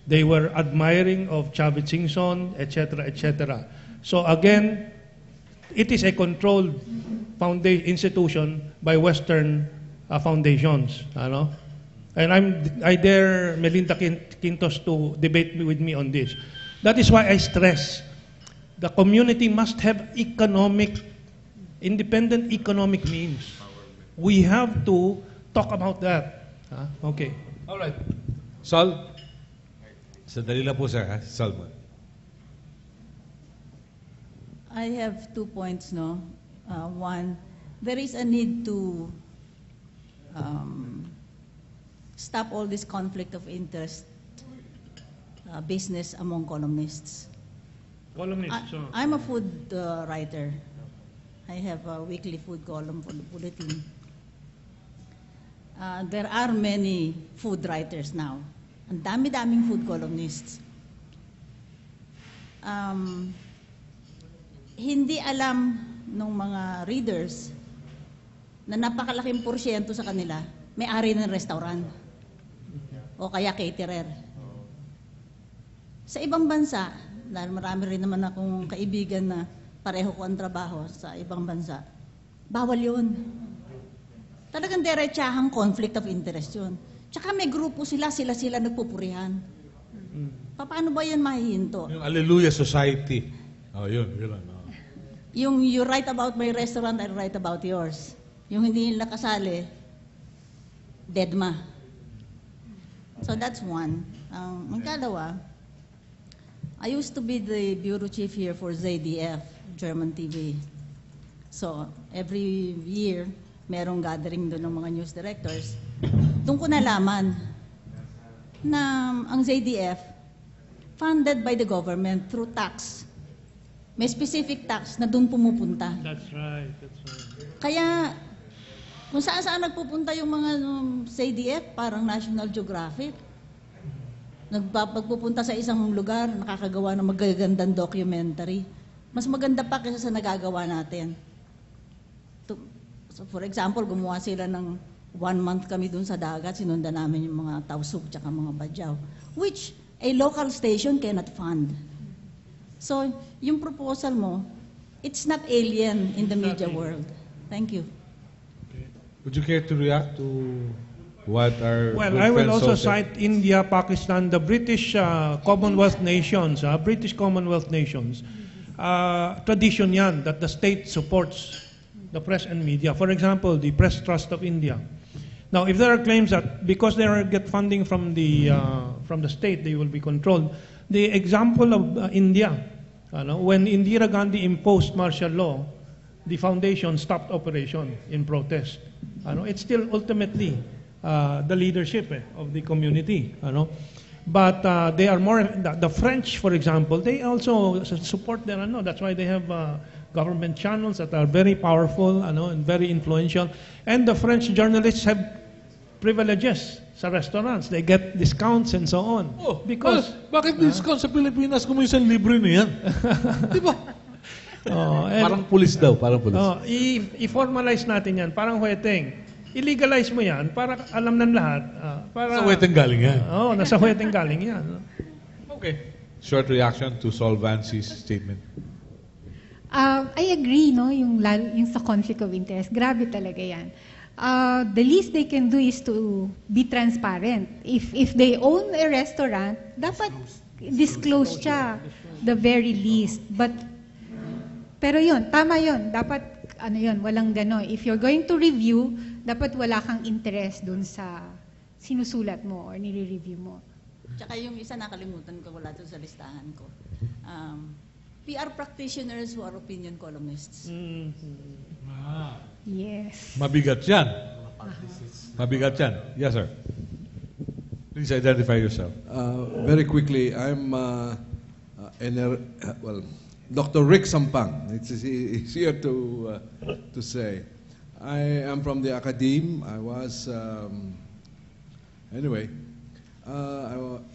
They were admiring of Chavez Singson, etc., etc. So again, it is a controlled institution by Western foundations. Ano? And I dare Melinda Quintos to debate with me on this. That is why I stress the community must have independent economic means. We have to talk about that. Okay. All right. Sol? Sandali lang po, sir. Ha? Sol mo. I have 2 points, no? One, there is a need to stop all this conflict of interest business among columnists. Columnists. I'm a food writer. I have a weekly food column for the Bulletin. There are many food writers now. Ang dami-daming food columnists. Hindi alam ng mga readers na napakalaking porsyento sa kanila may-ari ng restaurant o kaya caterer. Sa ibang bansa, dahil marami rin naman akong kaibigan na pareho ko ang trabaho sa ibang bansa, bawal yun. Talagang diretsahang conflict of interest yun. Tsaka may grupo sila nagpupurihan. Paano ba yan mahihinto? Yung Alleluia Society. Oh, yun. Yung you write about my restaurant, I write about yours. Yung hindi nila kasali, deadma. So that's one. Ang kalawa, I used to be the bureau chief here for ZDF, German TV. So every year, merong gathering doon ng mga news directors. Doon ko nalaman na ang ZDF, funded by the government through tax. May specific tax na doon pumupunta. That's right. Kaya, kung saan-saan nagpupunta yung mga ZDF, parang National Geographic. Pagpupunta sa isang lugar, nakakagawa ng magagandang documentary. Mas maganda pa kaysa sa nagagawa natin. So for example, gumawa sila ng 1 month kami dun sa dagat, sinundan namin yung mga Tausug tsaka mga Badyaw, which a local station cannot fund. So, yung proposal mo, it's not alien in the media world. Thank you. Would you care to react to what our Well, good I will friend also Sol said? cite India, Pakistan, the British Commonwealth nations, tradition yan that the state supports the press and media. For example, the Press Trust of India. Now, if there are claims that because they get funding from the state, they will be controlled. The example of India, when Indira Gandhi imposed martial law, the foundation stopped operation in protest. It's still ultimately the leadership of the community. But they are more, the French, for example, they also support their, that's why they have government channels that are very powerful and very influential. And the French journalists have privileges sa restaurants. They get discounts and so on. Oh, because bakit discount sa Pilipinas kung minsan libre na yan? Di ba? Parang pulis daw, parang pulis. I-formalize natin yan, parang huweteng. I-legalize mo yan para alam ng lahat. Sa weteng galing yan. Nasa huweteng galing yan. Okay. short reaction to Sol Vance's statement. I agree, no, yung sa conflict of interest. Grabe talaga yan. The least they can do is to be transparent. If they own a restaurant, dapat disclose siya, the very least. Pero yun, tama yun. Dapat, walang gano'n. If you're going to review, dapat wala kang interest dun sa sinusulat mo or nire-review mo. Tsaka yung isa nakalimutan ko, wala doon sa listahan ko. PR practitioners who are opinion columnists. Yes. Mabigat yan. Mabigat yan. Yes, sir. Please identify yourself. Very quickly, I'm Dr. Rick Sampang. It's here to say. I am from the academe. I was anyway.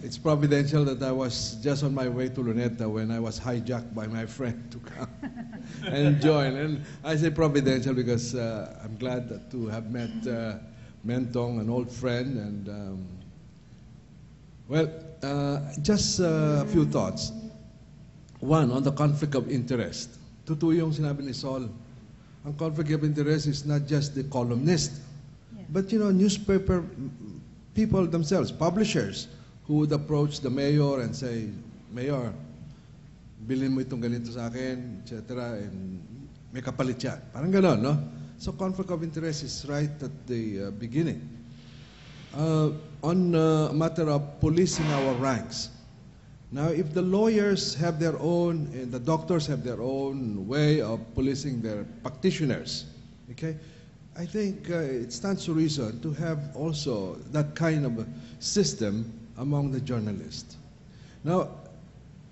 It's providential that I was just on my way to Luneta when I was hijacked by my friend to come and join. And I say providential because I'm glad to have met Mentong, an old friend, and just a few thoughts. One, on the conflict of interest. Totoo yung sinabi ni Sol. Ang conflict of interest is not just the columnist, but newspaper people themselves, publishers, who would approach the mayor and say, Mayor, bilhin mo itong ganito sa akin, etc. And may kapalit yan. Parang gano'n, no? So conflict of interest is right at the beginning. On a matter of policing our ranks. Now, if the lawyers have their own, and the doctors have their own way of policing their practitioners, okay? I think it stands to reason to have also that kind of a system among the journalists. Now,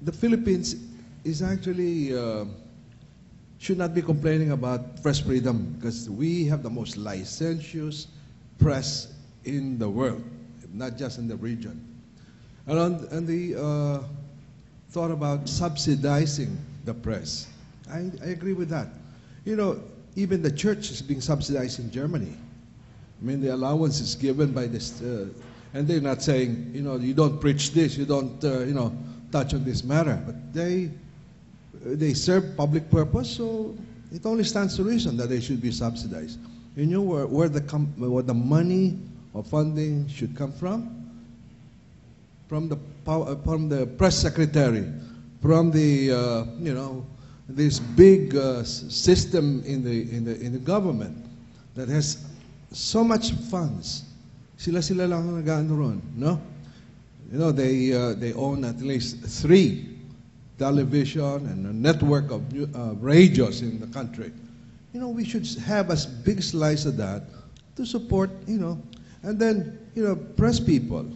the Philippines is actually should not be complaining about press freedom because we have the most licentious press in the world, not just in the region. And the thought about subsidizing the press, I agree with that. Even the church is being subsidized in Germany. I mean, the allowance is given by this, and they're not saying, you don't preach this, you don't, touch on this matter. But they serve public purpose, so it only stands to reason that they should be subsidized. You know where the money or funding should come from? From the press secretary, from the this big system in the government that has so much funds. Sila lang ang nag-ano ron, no? They own at least 3 television and a network of radios in the country. We should have a big slice of that to support, and then, press people,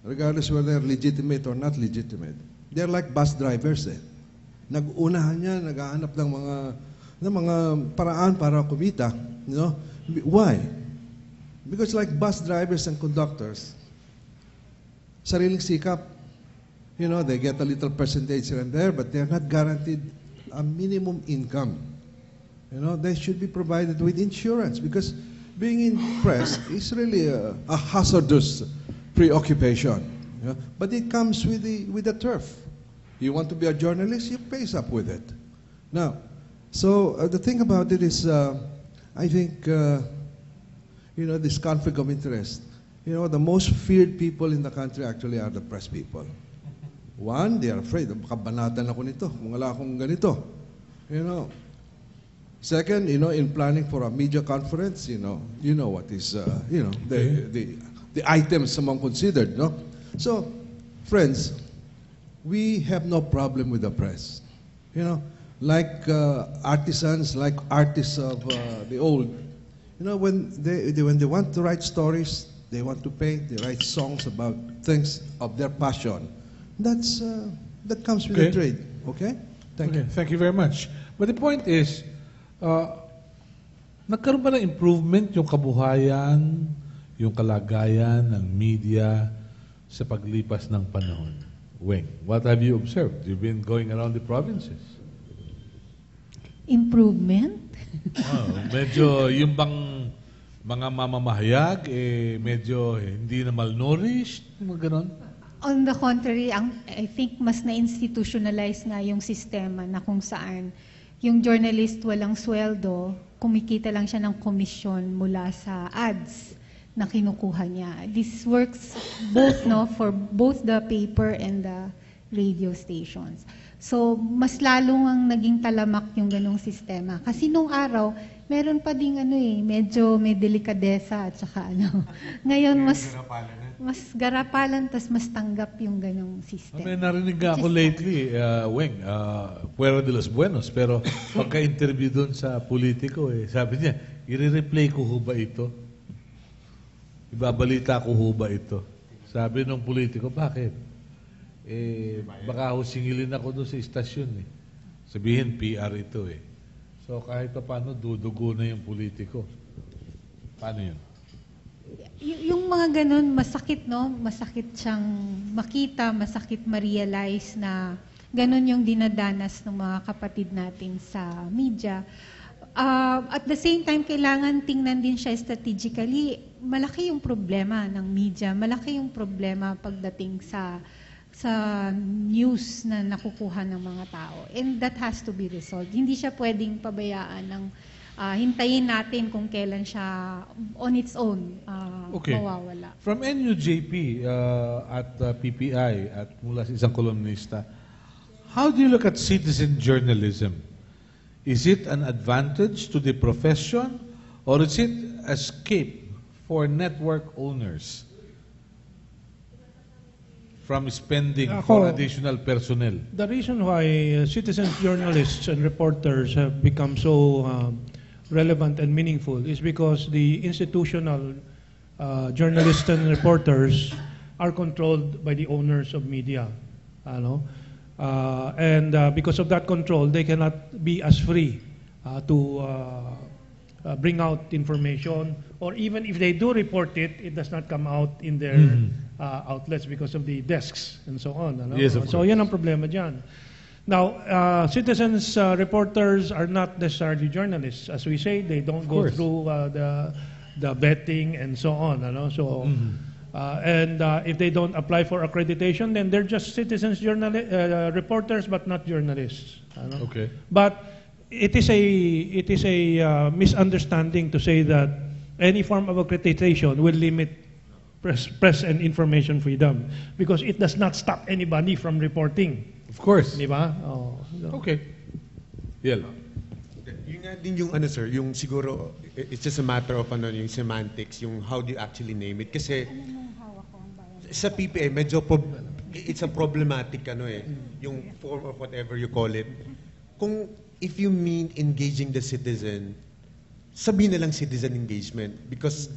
regardless whether they're legitimate or not legitimate. They're like bus drivers, Nag-unahan yan, naghahanap ng mga paraan para kumita. Why? Because like bus drivers and conductors, sariling sikap, they get a little percentage here and there, but they're not guaranteed a minimum income. They should be provided with insurance because being in press is really a hazardous preoccupation. But it comes with the turf. You want to be a journalist, you face up with it. Now, so the thing about it is, I think, this conflict of interest. The most feared people in the country actually are the press people. One, they are afraid. Kabanatan ako nito. Kung wala akong ganito. Second, in planning for a media conference, you know what is, the items among considered, no? So, friends, we have no problem with the press. Like artisans, like artists of the old. When they want to write stories, they want to paint, they write songs about things of their passion. That comes with the trade. Okay? Thank you. Thank you very much. But the point is, nagkaroon ba ng improvement yung kabuhayan, yung kalagayan ng media sa paglipas ng panahon? Weng, what have you observed? You've been going around the provinces. Improvement? Medyo yung bang mga mamamahayag, medyo hindi na malnourished, mga ganon? On the contrary, I think mas na-institutionalize nga yung sistema na kung saan yung journalist walang sweldo, kumikita lang siya ng komisyon mula sa ads na kinukuha niya. This works both for both the paper and the radio stations. So, mas lalong ang naging talamak yung ganong sistema. Kasi nung araw, meron pa ding medyo may delikadesa at saka Ngayon, mas garapalan, tas mas tanggap yung ganong system. May narinig ako lately, Weng, Puero de los Buenos, pero pagka-interview doon sa politiko, sabi niya, i-replay ko ho ba ito? Ibabalita ko ho ba ito? Sabi nung politiko, bakit? Baka ho singilin ako doon sa istasyon. Sabihin, PR ito . So kahit pa paano, dudugo na yung politiko. Paano yun? Yung mga ganun, masakit, Masakit siyang makita, masakit ma-realize na ganun yung dinadanas ng mga kapatid natin sa media. At the same time, kailangan tingnan din siya strategically. Malaki yung problema ng media. Malaki yung problema pagdating sa news na nakukuha ng mga tao. And that has to be resolved. Hindi siya pwedeng pabayaan ng hintayin natin kung kailan siya on its own mawawala. From NUJP at PPI at mula sa isang kolumnista, how do you look at citizen journalism? Is it an advantage to the profession or is it escape for network owners from spending for additional personnel? The reason why citizen journalists and reporters have become so relevant and meaningful is because the institutional journalists and reporters are controlled by the owners of media. And because of that control, they cannot be as free to bring out information, or even if they do report it, it does not come out in their outlets because of the desks and so on. Yes, of So course. yan ang problema dyan. Now, citizens reporters are not necessarily journalists. As we say, they don't go course. through the vetting and so on. So, and if they don't apply for accreditation, then they're just citizens reporters, but not journalists. Okay. But it is a misunderstanding to say that any form of accreditation will limit press and information freedom, because it does not stop anybody from reporting. Of course. Di ba? Okay. Yel. Yun nga din yung sir, yung siguro, it's just a matter of yung semantics, yung how do you actually name it. Kasi sa PPA, medyo it's a problematic yung form of whatever you call it. If you mean engaging the citizen, sabihin na lang citizen engagement, because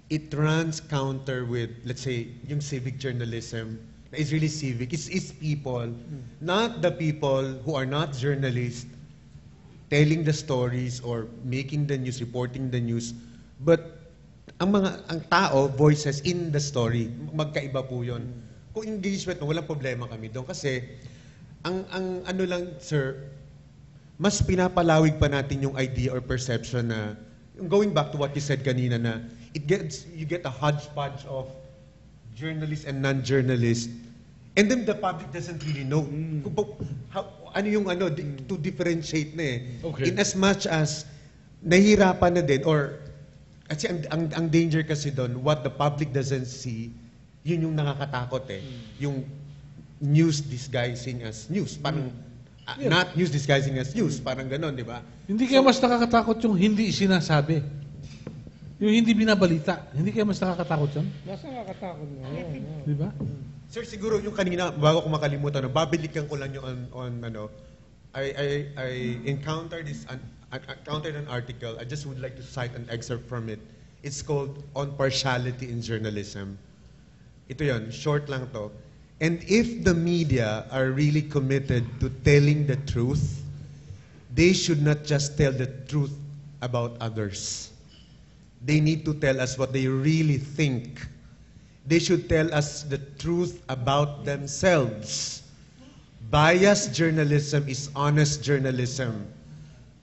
it runs counter with, let's say, yung civic journalism, is really civic. It's people, not the people who are not journalists, telling the stories or making the news, reporting the news, but ang tao, voices in the story. Magkaiba po yun. Kung engagement, walang problema kami doon. Kasi, ang lang, sir, mas pinapalawig pa natin yung idea or perception na, going back to what you said kanina na, you get a hodgepodge of journalists and non-journalists, and then the public doesn't really know to differentiate na . Okay. In as much as nahihirapan na din, or kasi ang danger kasi doon, what the public doesn't see, yun yung nakakatakot . Yung news disguising as news, parang not news disguising as news, parang ganon, di ba? Hindi kaya mas nakakatakot yung hindi sinasabi. Yung hindi binabalita. Hindi kaya mas nakakatakot yun? Mas nakakatakot na. Di ba? Sir, siguro yung kanina, bago ko makalimutan, babalikan ko lang yung I encountered an article. I just would like to cite an excerpt from it. It's called On Partiality in Journalism. Ito yun, short lang to. And if the media are really committed to telling the truth, they should not just tell the truth about others. They need to tell us what they really think. They should tell us the truth about themselves. Biased journalism is honest journalism.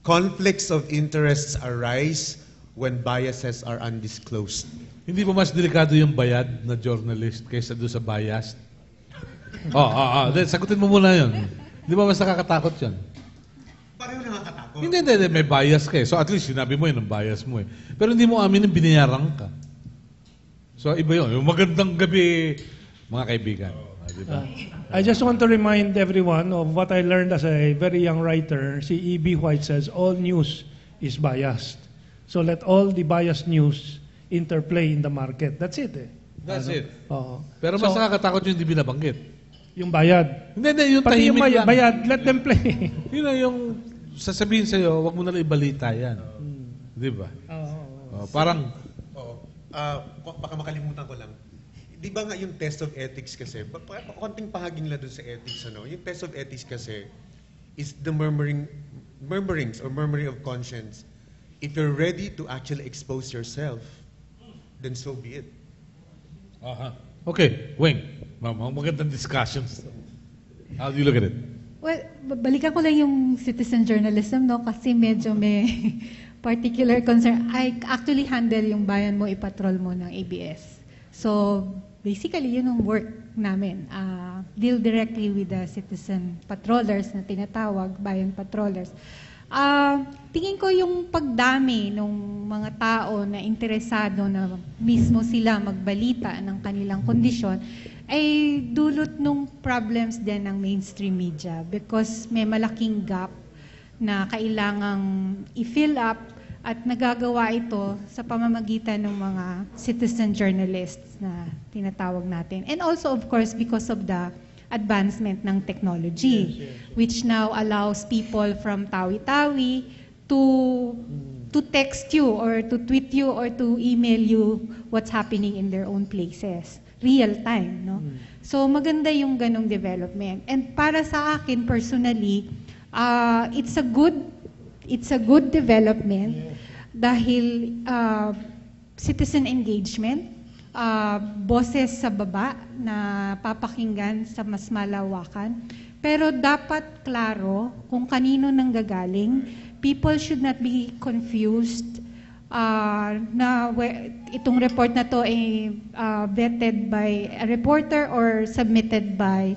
Conflicts of interests arise when biases are undisclosed. Hindi ba mas delikado yung bayad na journalist kaysa doon sa biased? Sagutin mo muna yun. Di ba mas nakakatakot yun? Pareho nakakatakot. Hindi. May bias ka eh. So at least sinabi mo yun, ang bias mo eh. Pero hindi mo amin yung binayaran ka. So iba yun. Yung magandang gabi, mga kaibigan. Di ba? I just want to remind everyone of what I learned as a very young writer. Si E.B. White says, all news is biased. So let all the biased news interplay in the market. That's it eh. That's it. Oo. Pero mas nakakatakot yung hindi binabanggit. Yung bayad. Hindi, yung Pati yung tahimik lang. bayad, let them play. Yun na yung sasabihin sa'yo, wag mo na lang ibalita yan. Di ba? Parang, Baka makalimutan ko lang. Di ba nga yung test of ethics kasi, konting pahaging lang dun sa ethics, ano? Yung test of ethics kasi is the murmurings or murmuring of conscience. If you're ready to actually expose yourself, then so be it. okay, Weng, magandang discussions. How do you look at it? Well, balikan ko lang yung citizen journalism, no? Kasi medyo may particular concern. I actually handle yung Bayan Mo Ipatrol Mo ng ABS. So, basically, yun ang work namin. Deal directly with the citizen patrollers na tinatawag, Bayan Patrollers. Tingin ko yung pagdami ng mga tao na interesado na mismo sila magbalita ng kanilang kondisyon ay dulot ng problems din ng mainstream media because may malaking gap na kailangang i-fill up at nagagawa ito sa pamamagitan ng mga citizen journalists na tinatawag natin. And also, of course, because of the advancement ng technology, which now allows people from Tawi-Tawi to text you or to tweet you or to email you what's happening in their own places. Real time, no? So maganda yung ganong development. And para sa akin personally, it's a good development dahil citizen engagement, boses sa baba na papakinggan sa mas malawakan. Pero dapat klaro kung kanino nanggagaling. People should not be confused na itong report na to ay vetted by a reporter or submitted by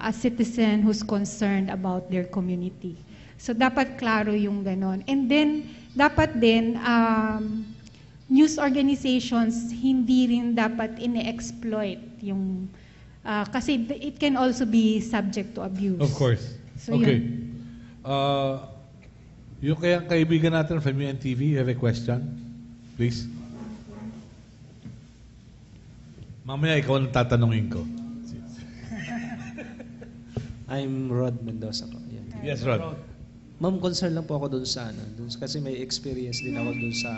a citizen who's concerned about their community. So dapat klaro yung ganon. And then dapat din news organizations hindi rin dapat ine-exploit yung kasi it can also be subject to abuse. Of course. So, okay. Yung kaya kaibigan natin from UNTV, you have a question? Please. Mamaya ikaw ang tatanungin ko. I'm Rod Mendoza po. Yan. Yes, Rod. Ma'am, concern lang po ako doon sa kasi may experience din ako doon sa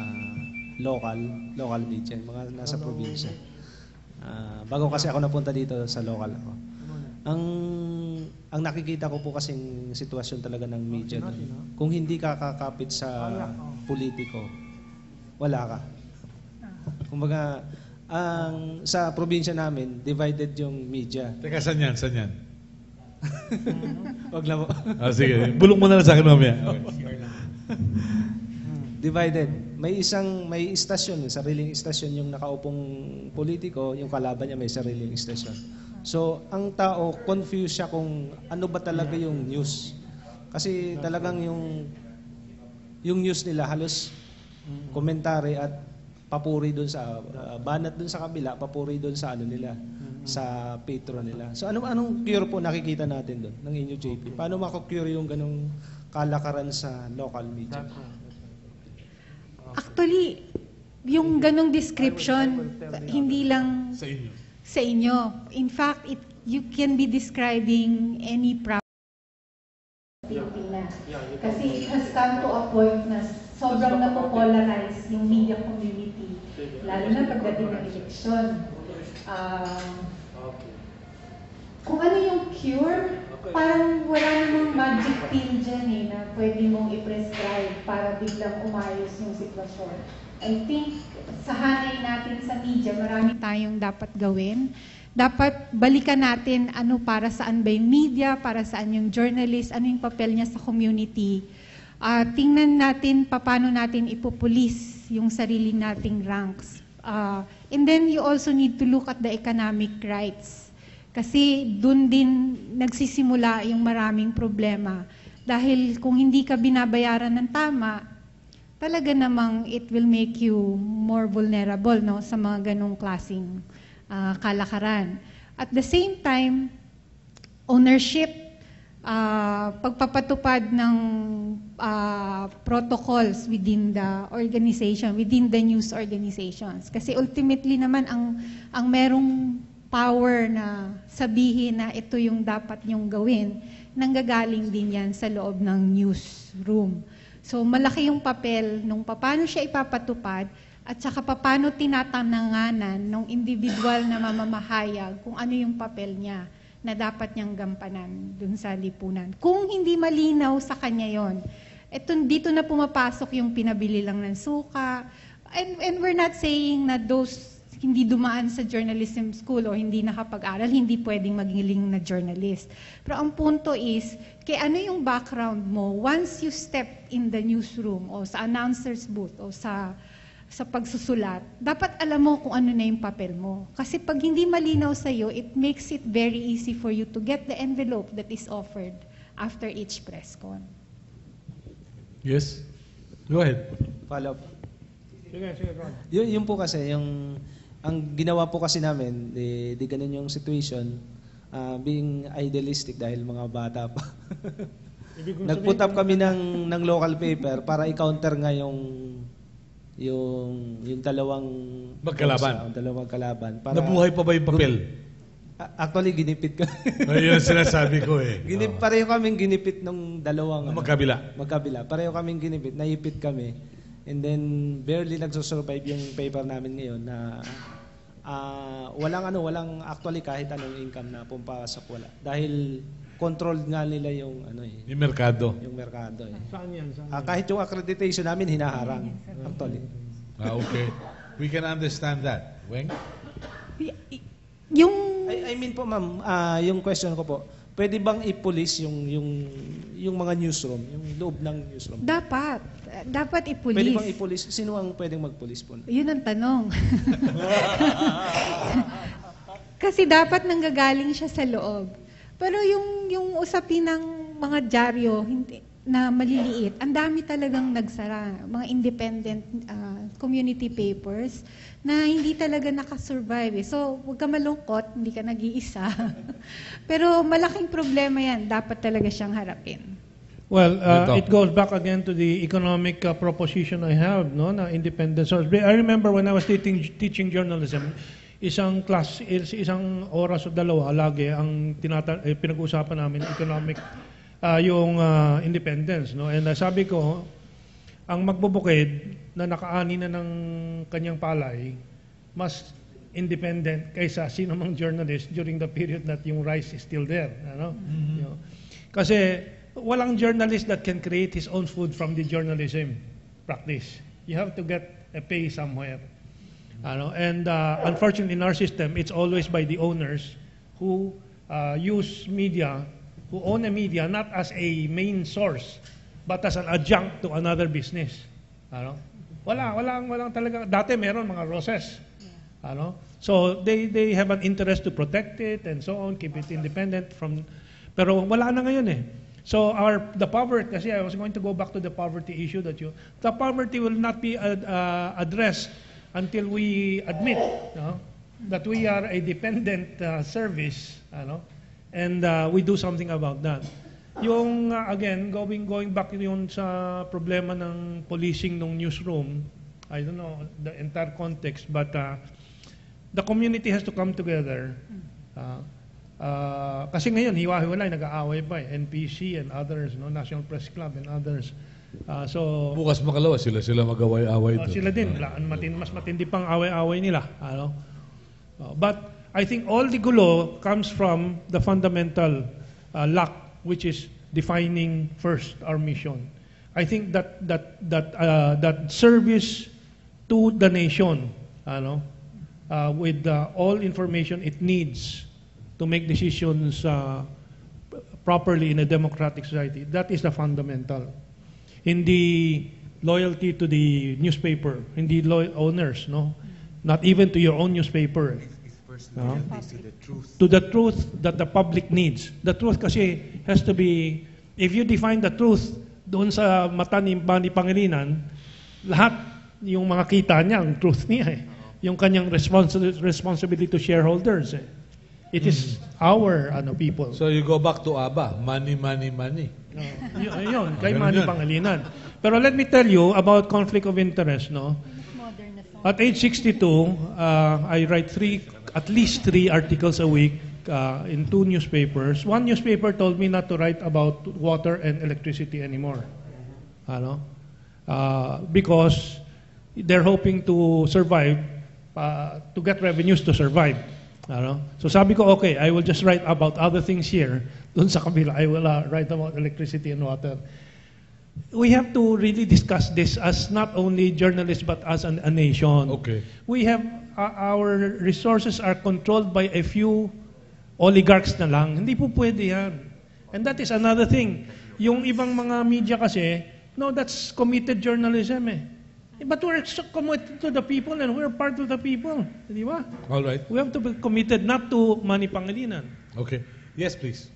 local media, mga nasa probinsya. Bago kasi ako napunta dito sa local ako. Ang nakikita ko po kasing sitwasyon talaga ng media doon. Kung hindi ka kakapit sa politiko, wala ka. Kumbaga, sa probinsya namin, divided yung media. Teka, saan yan? Saan yan? Wag lang po. Sige, bulong mo na lang sa akin mamaya. Okay. Divided. May istasyon, sariling istasyon yung nakaupong politiko, yung kalaban niya may sariling istasyon. So, ang tao, confused siya kung ano ba talaga yung news. Kasi talagang yung news nila halos komentary at papuri doon sa banat doon sa kabila, papuri doon sa ano nila, sa patron nila. So anong cure po nakikita natin doon ng inyo JP? Paano mako-cure yung ganong kalakaran sa local media? Actually, yung ganong description hindi lang sa inyo. In fact, you can be describing any problem sa Pilipinas. Kasi it has come to a point na sobrang napopolarize yung media community, lalo na pagdating ng eleksyon. Kung ano yung cure, parang wala namang magic pill dyan na pwede mong i-prescribe para biglang umayos yung sitwasyon. I think sa hanay natin sa media, marami tayong dapat gawin. Dapat balikan natin para saan ba yung media, para saan yung journalist, ano yung papel niya sa community. tingnan natin paano natin ipupulis yung sarili nating ranks. And then you also need to look at the economic rights. Kasi dun din nagsisimula yung maraming problema. Dahil kung hindi ka binabayaran ng tama, talaga namang it will make you more vulnerable, no, sa mga ganong klaseng kalakaran. At the same time, ownership, pagpapatupad ng protocols within the organization, within the news organizations. Kasi ultimately naman, ang merong power na sabihin na ito yung dapat nyong gawin, nanggagaling din yan sa loob ng newsroom. So malaki yung papel nung paano siya ipapatupad at saka paano tinatananganan ng individual na mamamahayag kung ano yung papel niya na dapat niyang gampanan dun sa lipunan. Kung hindi malinaw sa kanya yon, dito na pumapasok yung pinabili lang ng suka. And we're not saying na those hindi dumaan sa journalism school o hindi nakapag-aral, hindi pwedeng maging na journalist. Pero ang punto is, ano yung background mo once you step in the newsroom o sa announcer's booth o sa pagsusulat, dapat alam mo kung ano na yung papel mo. Kasi pag hindi malinaw sa'yo, it makes it very easy for you to get the envelope that is offered after each press con. Yes? Go ahead. Follow up. Sige, Ron. Yun po kasi, ang ginawa po kasi namin, di ganun yung situation, being idealistic dahil mga bata pa. Nag-put up kami ng local paper para i-counter nga yung dalawang dalawang kalaban. Para Nabuhay pa ba yung papel? Actually, ginipit ko. Ayun ang sinasabi ko eh. Pareho kaming ginipit ng dalawang Magkabila. Magkabila. Pareho kaming ginipit, naipit kami. And then barely nagsusurvive yung paper namin ngayon na walang actually kahit anong income na pumapasok, wala. Dahil controlled nga nila yung Yung merkado. yung merkado eh. Saan yan? Kahit yung accreditation namin hinaharang actually. Okay. We can understand that. Weng? Yung I mean po ma'am, yung question ko po, pwede bang i-police yung mga newsroom, yung loob ng newsroom? dapat ipulis. Pwede bang i-police? Sino ang pwedeng mag-police po? Yun ang tanong. Kasi dapat nanggagaling siya sa loob. Pero yung usapin ng mga dyaryo na maliliit, ang dami talagang nagsara. Mga independent community papers na hindi talaga nakasurvive. So, huwag ka malungkot, hindi ka nag-iisa. Pero malaking problema yan. Dapat talaga siyang harapin. Well, it goes back again to the economic proposition I have, no, na independent source. I remember when I was teaching journalism, isang oras o dalawa lagi ang pinag-uusapan namin economic yung independence, no. And sabi ko, ang magbubukid na nakaani na ng kanyang palay, mas independent kaysa sino mang journalist during the period that yung rice is still there, ano? You know? Kasi walang journalist that can create his own food from the journalism practice. You have to get a pay somewhere. And unfortunately, in our system, it's always by the owners who use media, who own a media not as a main source, but as an adjunct to another business. Walang talaga. Dati meron mga Roses. So they have an interest to protect it and so on, keep it independent from. Pero wala na ngayon eh. So the poverty, kasi I was going to go back to the poverty issue the poverty will not be addressed until we admit that we are a dependent service, and we do something about that. Yung again, going back yun sa problema ng policing ng newsroom, I don't know the entire context, but the community has to come together. Kasi ngayon, hiwa-hiwalay, nag-aaway pa eh. NPC and others, National Press Club and others. So Bukas makalawa sila mag-away-away doon. sila din, mas matindi pang away-away nila. But I think all the gulo comes from the fundamental lack, which is defining first our mission. I think that service to the nation, with all information it needs to make decisions properly in a democratic society, that is the fundamental. hindi loyalty to the newspaper, hindi owners, no? Not even to your own newspaper. No? To the truth that the public needs. The truth kasi has to be, if you define the truth doon sa mata ni Pangilinan, lahat yung mga kita niya, ang truth niya eh. Yung kanyang responsibility to shareholders eh. It is our people. So you go back to ABBA, money, money, money. Yun, kay Manny Pangilinan. Pero let me tell you about conflict of interest, no? At age 62, I write at least three articles a week in 2 newspapers. One newspaper told me not to write about water and electricity anymore. Because they're hoping to survive, to get revenues to survive. So sabi ko, okay, I will just write about other things here. Doon sa kabila, I will write about electricity and water. We have to really discuss this as not only journalists but as a nation. Okay. We have, our resources are controlled by a few oligarchs na lang. Hindi po pwede yan. And that is another thing. Yung ibang mga media kasi, no, that's committed journalism eh. But we're so committed to the people and we're part of the people. Di ba? All right. We have to be committed not to Manny Pangilinan. Okay. Yes, please.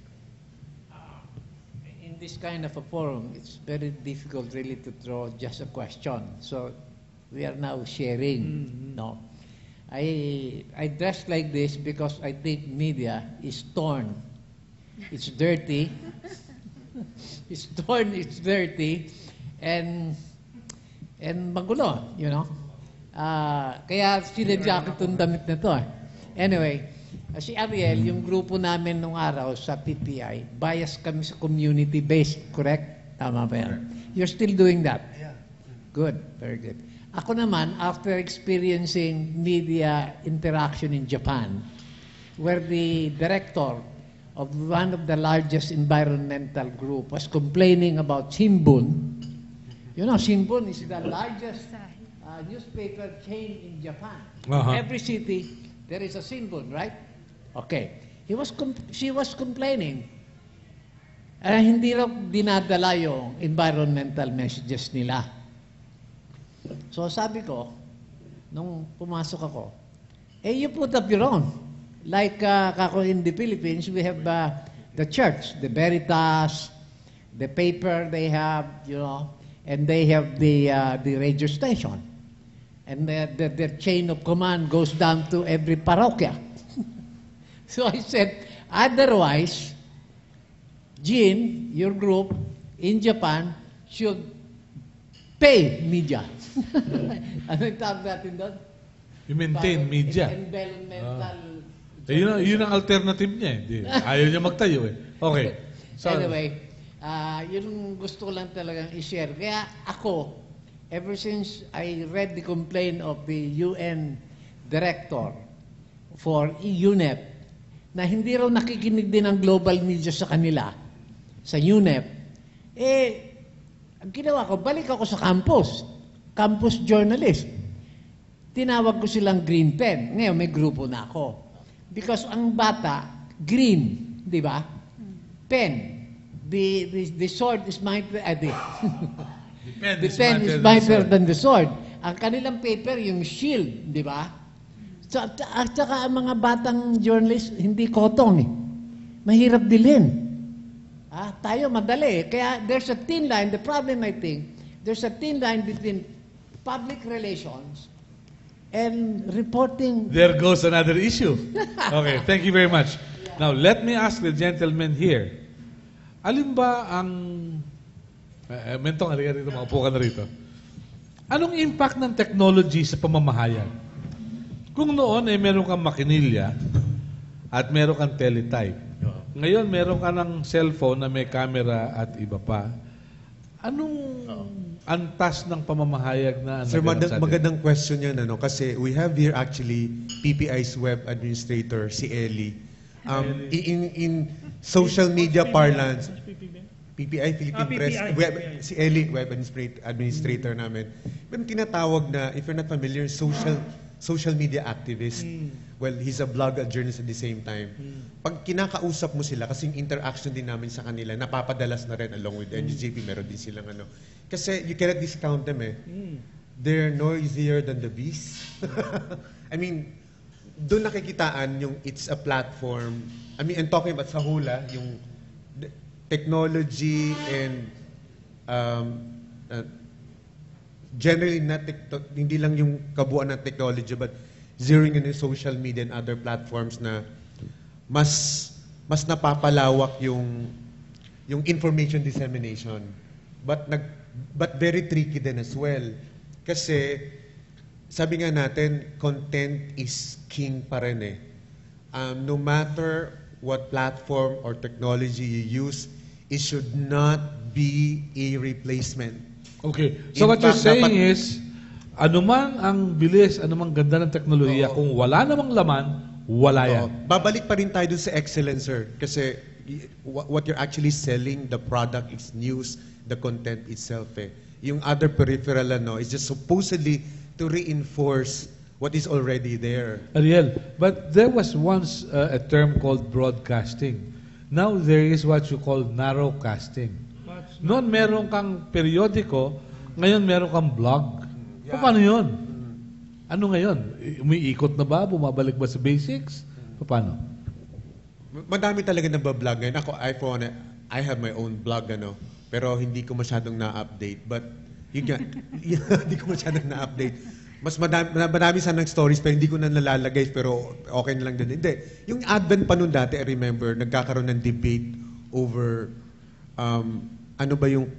In this kind of a forum, it's very difficult really to throw just a question. So we are now sharing. No, I dress like this because I think media is torn. It's dirty. It's torn. It's dirty, and magulo. Kaya sinadya ko itong damit na to. Anyway. Si Ariel, yung grupo namin nung araw sa PPI, bias kami sa community-based, correct? Tama ba yan? You're still doing that? Yeah. Good, very good. Ako naman, after experiencing media interaction in Japan, where the director of one of the largest environmental group was complaining about Shimbun. You know, Shimbun is the largest newspaper chain in Japan. Every city, there is a Shimbun, right? Okay. She was complaining. Hindi raw dinadala yung environmental messages nila. So sabi ko, nung pumasok ako, you put up your own. Like kako in the Philippines, we have the church, the Veritas, the paper they have, and they have the radio station. And the chain of command goes down to every parokya. So I said, otherwise, Jean, your group in Japan should pay media. Ano yung tawag natin doon? You maintain media. Environmental. Yun ang alternative niya eh. Ayaw niya magtayo eh. Okay. So, anyway, yun gusto ko lang talagang i-share. Kaya ako, ever since I read the complaint of the UN director for UNEP, na hindi raw nakikinig din ang global media sa kanila, sa UNEP, ang ginawa ko, balik ako sa campus journalist. Tinawag ko silang Green Pen. Ngayon, may grupo na ako. Because ang bata, green, di ba? Pen. The sword is mightier, the pen is mightier than the sword. Ang kanilang paper, yung shield, di ba? At saka ang mga batang journalist, hindi kotong eh. Mahirap dilin. Tayo madali. Kaya there's a thin line. The problem, I think, there's a thin line between public relations and reporting. There goes another issue. Okay, thank you very much. Now, let me ask the gentleman here. Alin ba ang... Mentong, halika rito, maupo ka na rito. Anong impact ng technology sa pamamahayag? Kung noon ay meron kang makinilya at meron kang teletype. Ngayon meron ka ng cellphone na may camera at iba pa. Anong antas ng pamamahayag na Sir, magandang question yan. Kasi we have here actually PPI's web administrator, si Ellie. In social media parlance, PPI, Philippine Press, si Ellie, web administrator namin. Pero tinatawag na, if you're not familiar, social media activist. Well, he's a blogger, journalist at the same time. Pag kinakausap mo sila, kasi yung interaction din namin sa kanila, napapadalas na rin along with NUJP, meron din silang ano. Kasi you cannot discount them eh. They're noisier than the beast. I mean, doon nakikitaan yung it's a platform. I mean, and talking about sa hula, yung technology and generally not hindi lang yung kabuuan ng technology but zeroing in the social media and other platforms na mas napapalawak yung information dissemination but very tricky din as well kasi sabi nga natin content is king pa rin eh. No matter what platform or technology you use, it should not be a replacement. Okay. So In what you're fact, saying dapat- is, anumang ang bilis, anumang ganda ng teknolohiya, kung wala namang laman, wala yan. Babalik pa rin tayo dun sa excellence, sir. Kasi what you're actually selling, the product is news, the content itself eh. Yung other peripheral is just supposedly to reinforce what is already there. Ariel, but there was once a term called broadcasting. Now there is what you call narrowcasting. Noon meron kang periodiko, ngayon meron kang blog. Paano yun? Ano ngayon? Umiikot na ba? Bumabalik ba sa basics? Paano? Madami talaga nabablog ngayon. Ako, I have my own blog, pero hindi ko masyadong na-update. But, yun nga, hindi ko masyadong na-update. Mas madami sanang stories pero hindi ko na nalalagay pero okay na lang din. Hindi. Yung advent pa nun dati, I remember, nagkakaroon ng debate over ano ba yung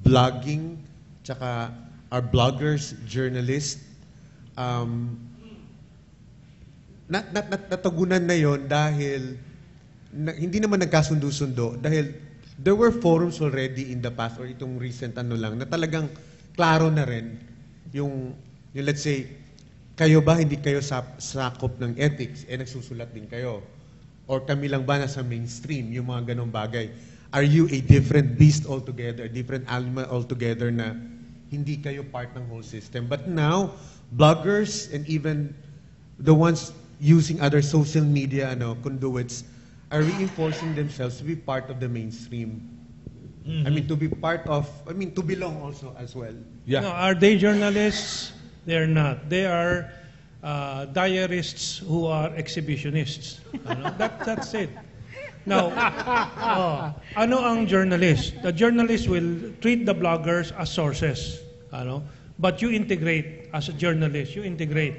blogging tsaka our bloggers, journalists. Natagunan na yon dahil hindi naman nagkasundo-sundo dahil there were forums already in the past or itong recent lang na talagang klaro na rin yung let's say, kayo ba hindi kayo sakop ng ethics, nagsusulat din kayo? Or kami lang ba nasa mainstream, yung mga ganong bagay? Are you a different beast altogether, a different animal altogether na hindi kayo part ng whole system? But now, bloggers and even the ones using other social media conduits are reinforcing themselves to be part of the mainstream. I mean, to be part of, to belong also as well. Yeah. No, are they journalists? They're not. They are diarists who are exhibitionists. That's it. Now, ano ang journalist? The journalist will treat the bloggers as sources. But you integrate as a journalist. You integrate.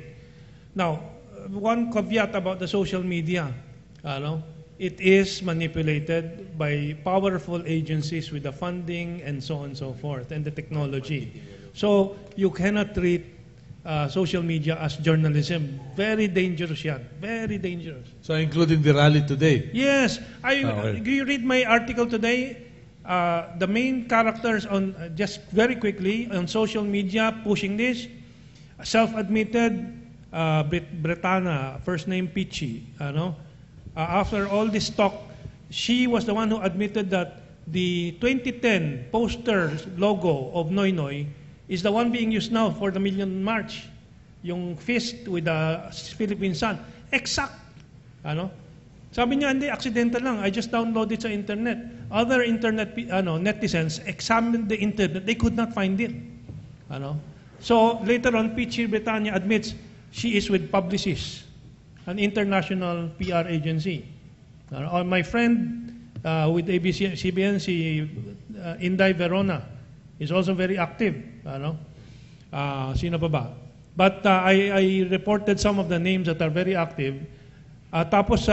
Now, one caveat about the social media. It is manipulated by powerful agencies with the funding and so on and so forth, and the technology. So, you cannot treat social media as journalism. Very dangerous yan. Very dangerous. So including the rally today? Yes. Okay. You read my article today, the main characters on, just very quickly, on social media pushing this, self-admitted Bretana, first name Pichi, after all this talk, she was the one who admitted that the 2010 poster logo of Noy Noy is the one being used now for the Million March. Yung fist with the Philippine sun. Exact. Sabi niya, hindi, accidental lang. I just downloaded sa internet. Other internet netizens examined the internet. They could not find it. So later on, Pichi Bretanya admits she is with Publicis, an international PR agency. My friend with ABS-CBN, si Inday Verona, is also very active. Sino pa ba? But I reported some of the names that are very active. Tapos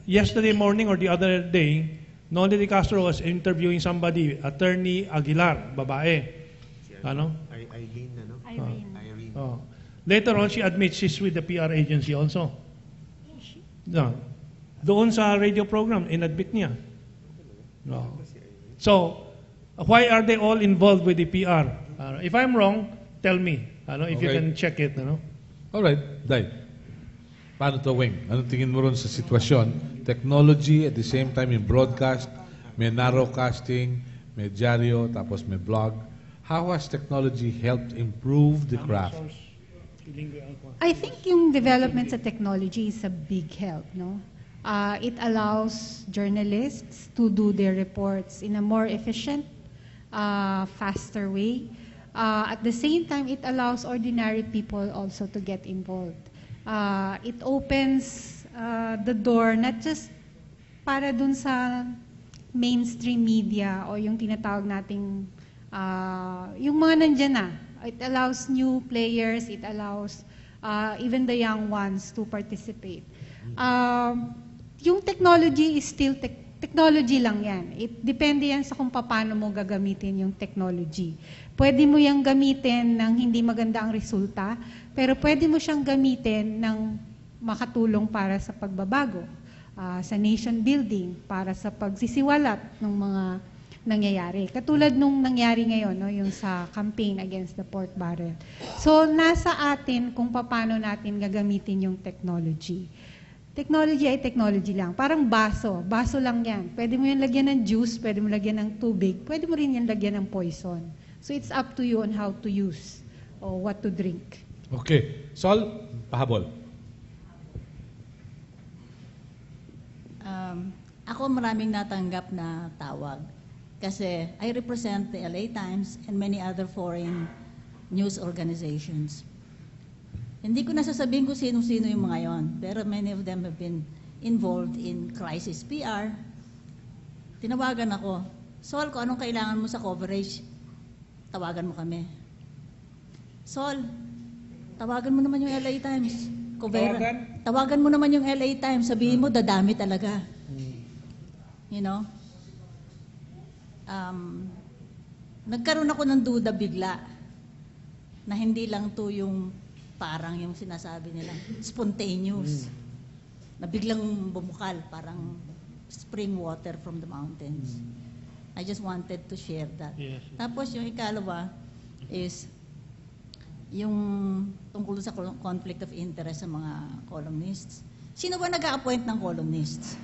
yesterday morning or the other day, Noli de Castro was interviewing somebody, Attorney Aguilar, babae. Irene. Oh. Later on, she admits she's with the PR agency also. No. Doon sa radio program, inadmit niya. No. So, why are they all involved with the PR? If I'm wrong, tell me. If you can check it. Alright, Day. Paano to, Wing? Anong tingin mo ron sa sitwasyon? Technology, at the same time yung broadcast, may narrowcasting, may dyaryo, tapos may blog. How has technology helped improve the craft? I think yung development sa technology is a big help, no? It allows journalists to do their reports in a more efficient, faster way. At the same time, it allows ordinary people also to get involved. It opens the door not just para dun sa mainstream media o yung tinatawag nating yung mga nandyan na. It allows new players, it allows even the young ones to participate. Yung technology is still technology lang yan. It depende yan sa kung paano mo gagamitin yung technology. Pwede mo yung gamitin ng hindi maganda ang resulta, pero pwede mo siyang gamitin ng makatulong para sa pagbabago, sa nation building, para sa pagsisiwalat ng mga nangyayari. Katulad nung nangyari ngayon, no, yung sa campaign against the pork barrel. So, nasa atin kung paano natin gagamitin yung technology. Technology ay technology lang. Parang baso. Baso lang yan. Pwede mo yan lagyan ng juice, pwede mo lagyan ng tubig, pwede mo rin yan lagyan ng poison. So, it's up to you on how to use or what to drink. Okay. Sol, pahabol. Ako maraming natanggap na tawag. Kasi I represent the LA Times and many other foreign news organizations. Hindi ko nasasabihin kung sino-sino yung mga yon, pero many of them have been involved in crisis PR. Tinawagan ako, Sol, kung anong kailangan mo sa coverage, tawagan mo kami. Sol, tawagan mo naman yung LA Times. Tawagan mo naman yung LA Times, sabihin mo, dadami talaga. You know? Nagkaroon ako ng duda bigla na hindi lang to yung parang yung sinasabi nila, spontaneous, na biglang bumukal, parang spring water from the mountains. I just wanted to share that. Yes. Tapos yung ikalawa is yung tungkol sa conflict of interest sa mga columnists. Sino ba nag-a-appoint ng columnists?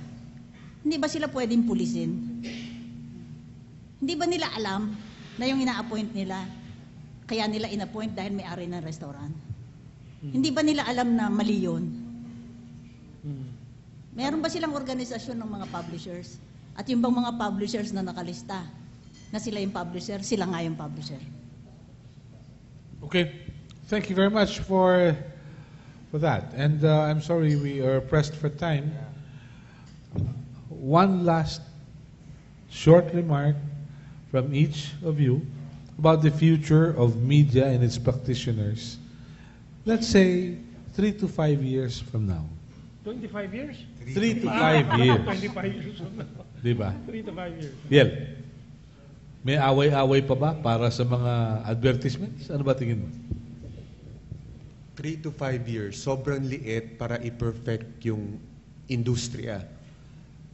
Hindi ba sila pwedeng pulisin? Hindi ba nila alam na yung ina-appoint nila, kaya nila in-appoint dahil may-ari ng restaurant? Hindi ba nila alam na mali yun? Meron ba silang organisasyon ng mga publishers? At yung bang mga publishers na nakalista, na sila yung publisher, sila nga yung publisher? Okay. Thank you very much for that. And I'm sorry we are pressed for time. One last short remark from each of you about the future of media and its practitioners. Let's say 3 to 5 years from now. 25 years? 3 to 5 years. 25 years from now. Diba? 3 to 5 years. Biel, may away-away pa ba para sa mga advertisements? Ano ba tingin mo? 3 to 5 years, sobrang liit para i-perfect yung industriya.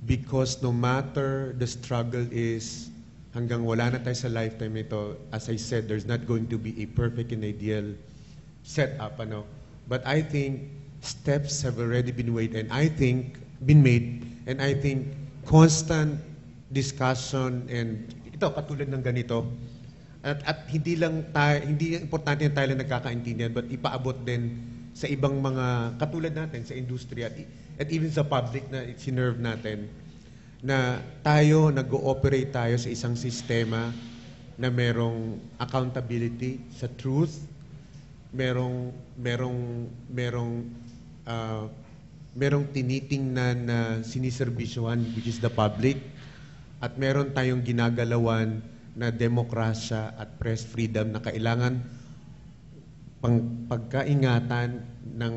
Because no matter the struggle is, hanggang wala na tayo sa lifetime ito, as I said, there's not going to be a perfect and ideal setup, ano? But I think steps have already been made, and I think constant discussion and ito katulad ng ganito at hindi importante na tayo lang nagkakaintindihan, but ipaabot din sa ibang mga katulad natin sa industriya at even sa public na sinerve natin na tayo nag-ooperate tayo sa isang sistema na merong accountability sa truth, merong tinitingnan na siniservisyohan, which is the public, at meron tayong ginagalawan na demokrasya at press freedom na kailangan pagkaingatan ng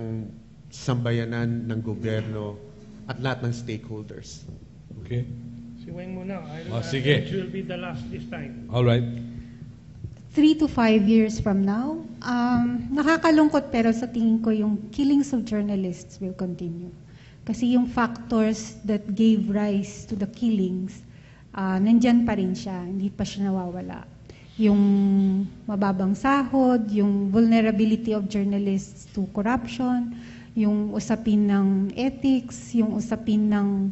sambayanan, ng gobyerno, at lahat ng stakeholders. Okay. Si Weng muna. Sige. It will be the last this time. All right. 3 to 5 years from now, nakakalungkot pero sa tingin ko yung killings of journalists will continue. Kasi yung factors that gave rise to the killings, nandyan pa rin siya, hindi pa siya nawawala. Yung mababang sahod, yung vulnerability of journalists to corruption, yung usapin ng ethics, yung usapin ng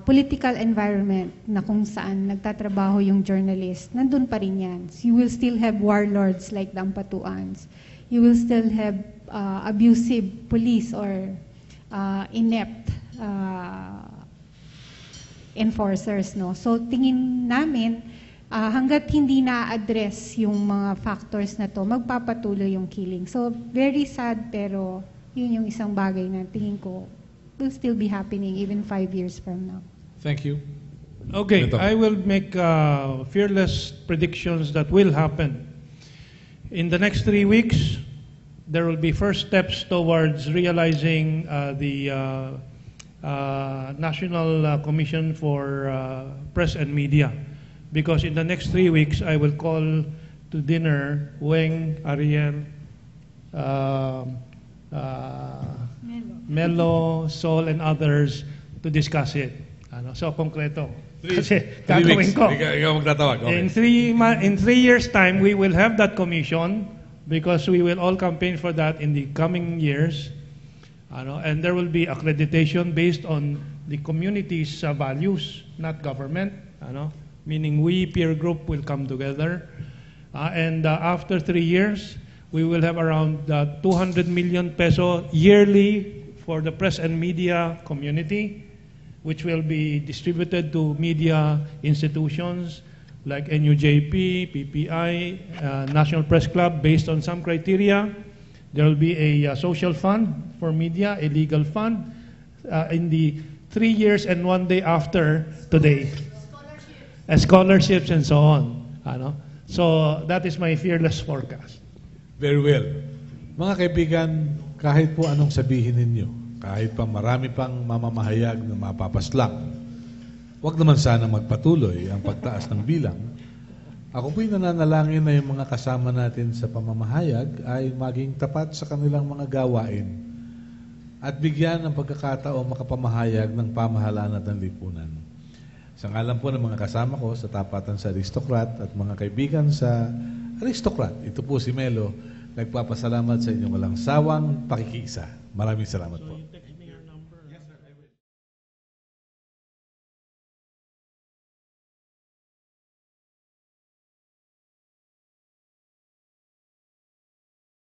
political environment na kung saan nagtatrabaho yung journalist, nandun pa rin yan. You will still have warlords like the Ampatuans. You will still have abusive police or inept enforcers. No? So tingin namin, hanggat hindi na-address yung mga factors na to, magpapatuloy yung killing. So very sad, pero yun yung isang bagay na tingin ko will still be happening even 5 years from now. Thank you. Okay, Ito. I will make fearless predictions that will happen. In the next 3 weeks, there will be first steps towards realizing the National Commission for Press and Media. Because in the next 3 weeks, I will call to dinner Weng, Ariel, Melo, Sol, and others to discuss it. So, konkreto. Kasi 3 weeks. gagawin ko. Ikaw magtatawag. Okay. In 3 years' time, we will have that commission because we will all campaign for that in the coming years. And there will be accreditation based on the community's values, not government. Meaning we, peer group, will come together. And after 3 years, we will have around 200 million peso yearly for the press and media community, which will be distributed to media institutions like NUJP, PPI, National Press Club, based on some criteria. There will be a social fund for media, a legal fund, in the 3 years and 1 day after today. Scholarships and so on. So that is my fearless forecast. Very well. Mga kaibigan, kahit po anong sabihin ninyo, kahit pa marami pang mamamahayag na mapapaslang, wag naman sana magpatuloy ang pagtaas ng bilang. Ako po'y nananalangin na yung mga kasama natin sa pamamahayag ay maging tapat sa kanilang mga gawain at bigyan ng pagkakataon makapamahayag ng pamahalaan at ng lipunan. Sa ngalan po ng mga kasama ko sa Tapatan sa Aristocrat at mga kaibigan sa Aristocrat, ito po si Melo, nagpapasalamat sa inyong walang sawang pakikiisa. Maraming salamat po.